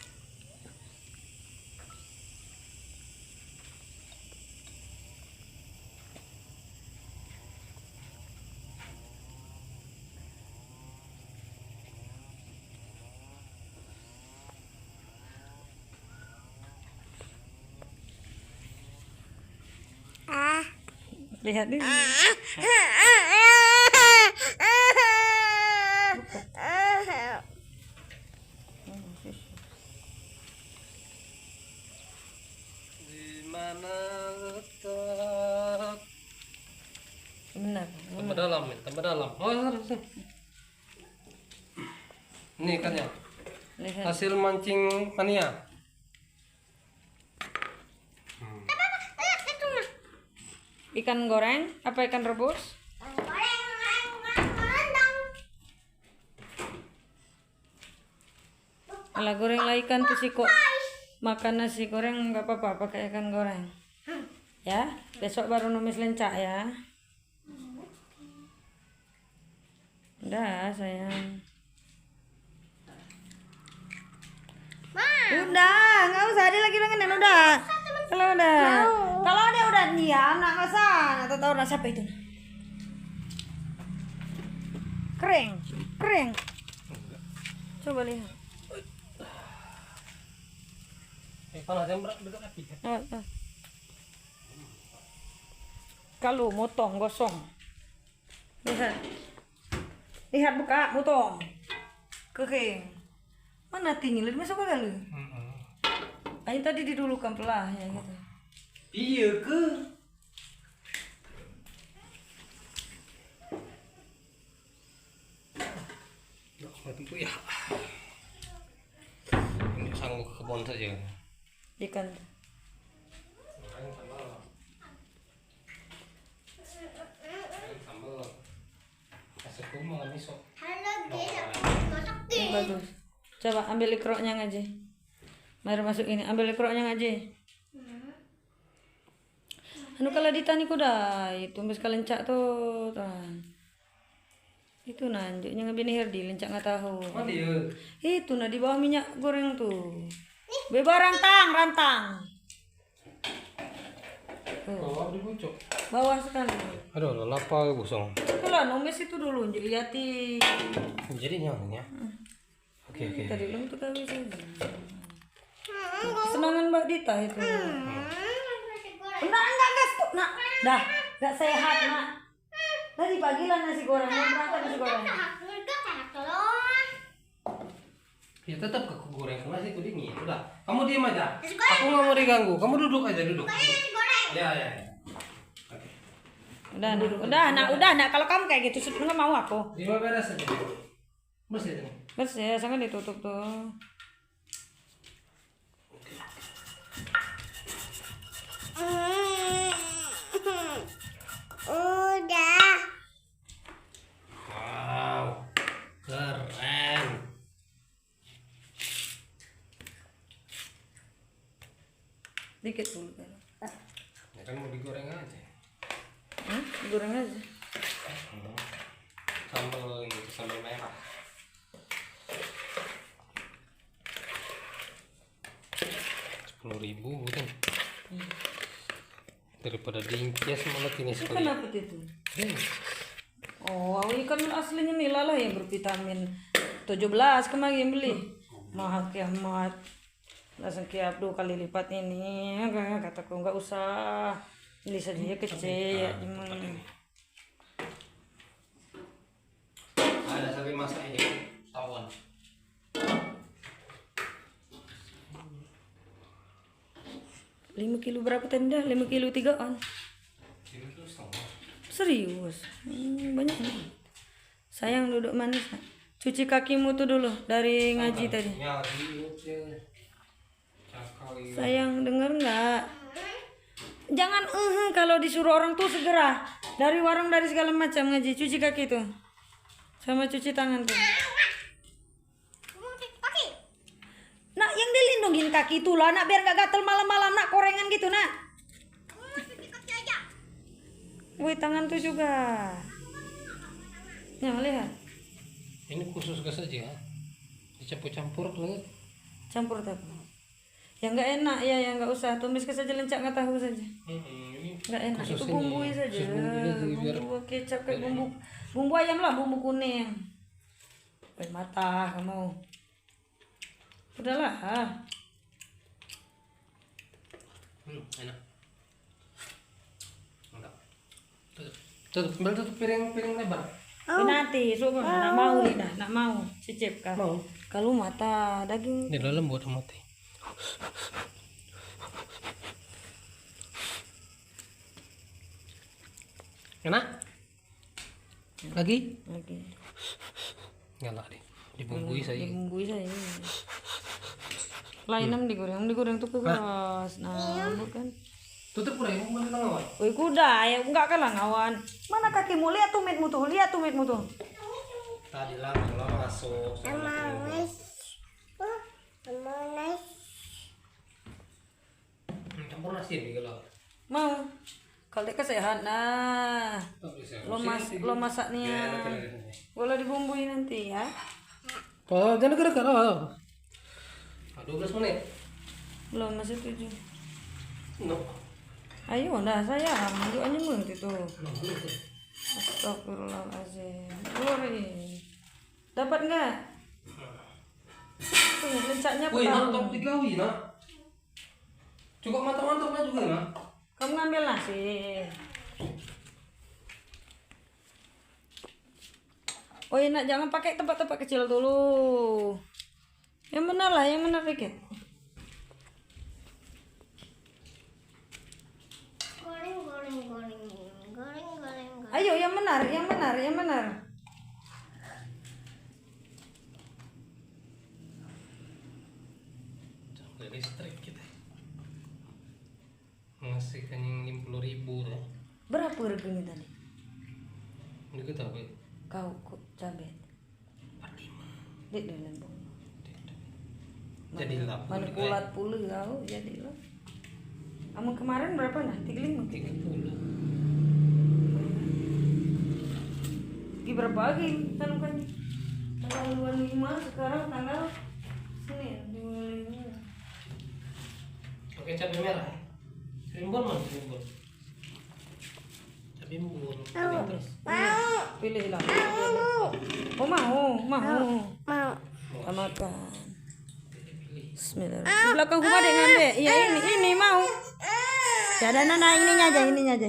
Lihat dulu. Di mana letak? Benar. Tambah dalam. Oh, ini ikannya. Lihat. Hasil mancing mania. Ikan goreng apa ikan rebus? Alah, goreng lah ikan tuh sih kok. Makan nasi goreng nggak apa-apa pakai ikan goreng. Ya, besok baru numis lencak ya. Udah sayang. Udah, nggak usah dia lagi pengen udah. Kalau dia udah diam, nggak usah. Atau tahu rasa apa itu? Kering. Coba lihat. Panas yang berat dekat api. Kalau motong gosong. Lihat buka, motong. Kering. Mana tinggi? Lihat masuk kali. Ayo tadi didulukan pelahnya gitu. Iya ke? Itu ya. Ini sanggup ke kebun saja. Ikan. Sambal. Kasih kumang miso. Halo guys, masak Bagus. Coba ambil ikroknya ngaji. Mari masuk ini, ambil ikroknya ngaji. Anu kalau ditani kuda, itu mbes kalencak tuh, tan. Itu nanjuknya ngabini herdi, lencak nggak tahu. Oh dia. Itu nah di bawah minyak goreng tuh. Bebas rantang. Bawah dibucok. Bawah sekali. Aduh, lapa busong. Itulah numis itu dulu, lihatin. Jadi nyamannya. Oke. Tadi belum tuh kali saja. Kesenangan Mbak Dita itu. Enggak stop nak. Dah, enggak sehat nak. Tadi pagi lah nasi goreng, mau berangkat nasi goreng. Ya tetap ke goreng karena itu dingin. Udah, kamu diam aja. Aku nggak mau diganggu. Kamu duduk aja duduk. Ya. Oke. Udah nak. Kalau kamu kayak gitu, nggak mau aku. Lima beres aja. Bersih ini. Bersih, sampai ditutup tuh. Udah. Wow, keren. Dikit dulu kan. Ya kan mau digoreng aja. Goreng aja. Sambal merah. 10.000 kan. Daripada diingkes malah ini sekali. Kenapa itu? Oh, ikan aslinya nila lah yang bervitamin 17 kemarin beli. Mahal kiamat. Langsung kiap 2 kali lipat ini. Kataku nggak usah. Beli saja kecil. Ada sampai masak ini tawon. 5 kilo berapa tenda? 5 kilo 3 on. Serius? Banyak nih. Sayang duduk manis. Nak. Cuci kakimu tuh dulu dari ngaji tadi. Sayang denger nggak? Jangan kalau disuruh orang tuh segera dari warung dari segala macam ngaji. Cuci kaki tuh. Sama cuci tangan tuh. Nak yang dilindungin kaki itu lah nak biar gak gatel malam-malam nak korengan gitu nak. Wih tangan tuh juga. Ya lihat. Ini khusus gas aja. Dicampur-campur tuh. Campur tapi. Yang nggak enak ya yang nggak usah tumis ke saja lencak nggak tahu saja. Nggak enak itu bumbui saja. Bumbu kecap kayak bumbu ayam lah bumbu kuning. Pakai mata kamu. Udahlah. Enak. Enggak. Tutup piring lebar. Nanti suruh nak mau nih dah, nak mau cicip kan. Mau. Kalau mata daging. Ini dalam buat mati. Enak? Lagi? Lagi. Enggak lah deh. Dibumbui saja. Dibumbui saja. Lainam digoreng tuh keras. Nah, bukan. Tutup udah, mau mana ngawan? Woi kuda, ya enggak kalah ngawan. Mana kakimu? Lihat tumitmu tuh, Tadi lah kalau masuk. Campur nasi nih kalau. Mau. Kalau dia sehat, nah. Lo masaknya. Boleh dibumbui nanti ya. Oh, jangan dekat-dekat. 12 menit. Belum, masih 7. No. Ayo, dah sayang. Yuk aja mung itu. 6 menit. Astagfirullahaladzim. Keluarin. Dapat nggak? Tuh, lencaknya Wih, petang. nonton digawi nak. Cukup mantap-mantapnya juga nak. Kamu ngambil nasi. Oh iya nak, jangan pakai tempat-tempat kecil dulu. Yang benar lah, yang benar dikit. Goreng, goreng, goreng, goreng, goreng, goreng. Ayo yang benar, yang benar, yang benar. Sampai listrik kita. Ngasih kan yang 50.000 lah. Berapa harganya tadi? Ini kita apa? Kau kok cabai? 45. Dek dengan bu. Jadi 8. Mana kulat puluh kau jadi lo. Kamu kemarin berapa nah? 35. 30. Di berapa lagi kan kan? Tanggal 25 sekarang tanggal Senin 25. Pakai cabai merah. Rimbun mana rimbun? Cabai rimbun. Pilih lah. Oh mau. Mau. Makan. Bismillah. Di belakang rumah dek ngambil. Iya ini mau. Ya ada nana ininya aja.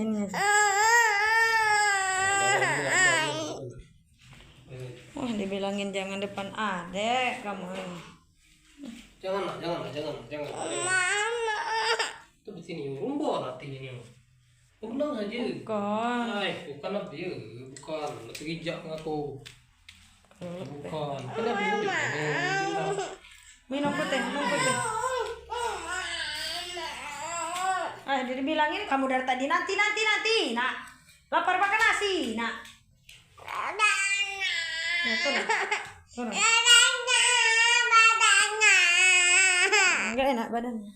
Wah dibilangin jangan depan adek kamu. Jangan. Itu di sini rumbon nanti ini. Undang aja. Bukan. Bukan apa ya? Bukan. Tergijak ngaku. Bukan. Kenapa ini? Minum putih. Dia dibilangin kamu dari tadi nanti. Nak. Lapar makan nasi, nak. Ya, turun. Enggak enak badannya.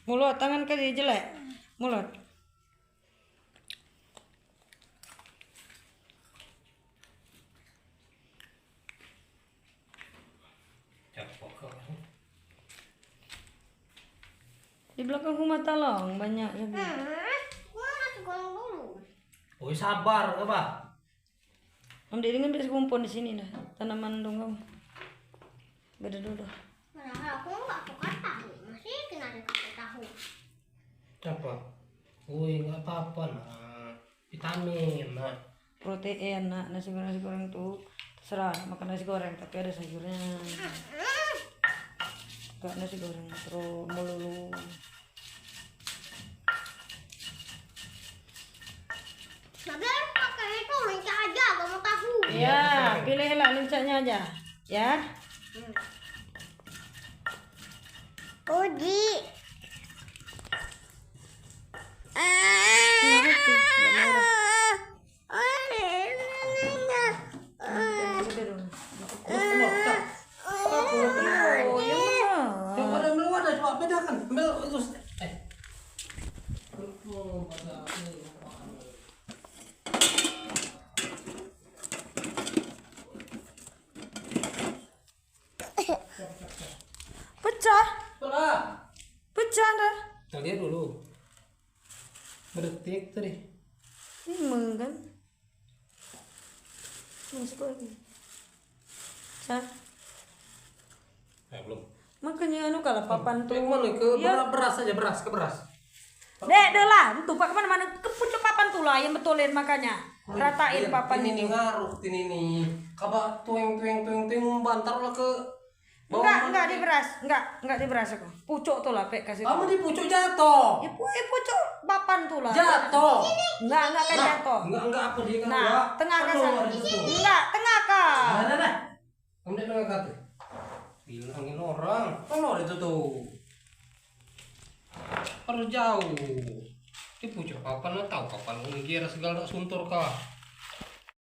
Mulut, tangan ke jelek. Mulut. Di belakang rumah talong banyak ya. Gua nasi goreng dulu. Oh sabar apa? Om Deddy ngambil sekumpul di sini dah. Tanaman dong kamu. Beda dulu. Padahal aku nggak suka tahu. Masih kena dikasih tahu. Apa? Woi nggak apa-apa nak. Vitamin nak. Protein nak, nasi goreng tuh terserah makan nasi goreng tapi ada sayurnya. Gak nasi goreng terus melulu. Tapi harus pakai itu lencah aja, gak mau tahu. Iya, pilihlah lencaknya aja, ya. Uji. Nggak ngerti, nggak mau dah. Udah dong. Oh, yang mana? Coba ada ambil wadah, coba bedakan. Ambil itu. Pecah dah. Kita lihat dulu. Berdetik tadi. Ini kan? Masuk lagi. Cah. Belum. Makanya anu kalau papan tuh. Mana ke Ya. beras aja, beras ke beras. Dek, deh lah. Tuh pak kemana-mana ke pucuk papan tuh lah yang betulin makanya. Ratain papan ini ini. ngaruh ini nih. Kaba tueng bantar lah ke bawah. Enggak di beras. Enggak di beras aku. Pucuk tuh lah pek kasih. Kamu di pucuk jatuh. Ya pucuk papan tuh lah. Jatuh. Enggak kan jatuh. Enggak apa dia kan. Nah, tengah kan sana. Enggak, tengah kah. Nah. Kamu di tengah kata. Bilangin orang. Kalau itu tuh. Harus jauh. Di pucuk papan lo tahu kapan kira segala suntur kah?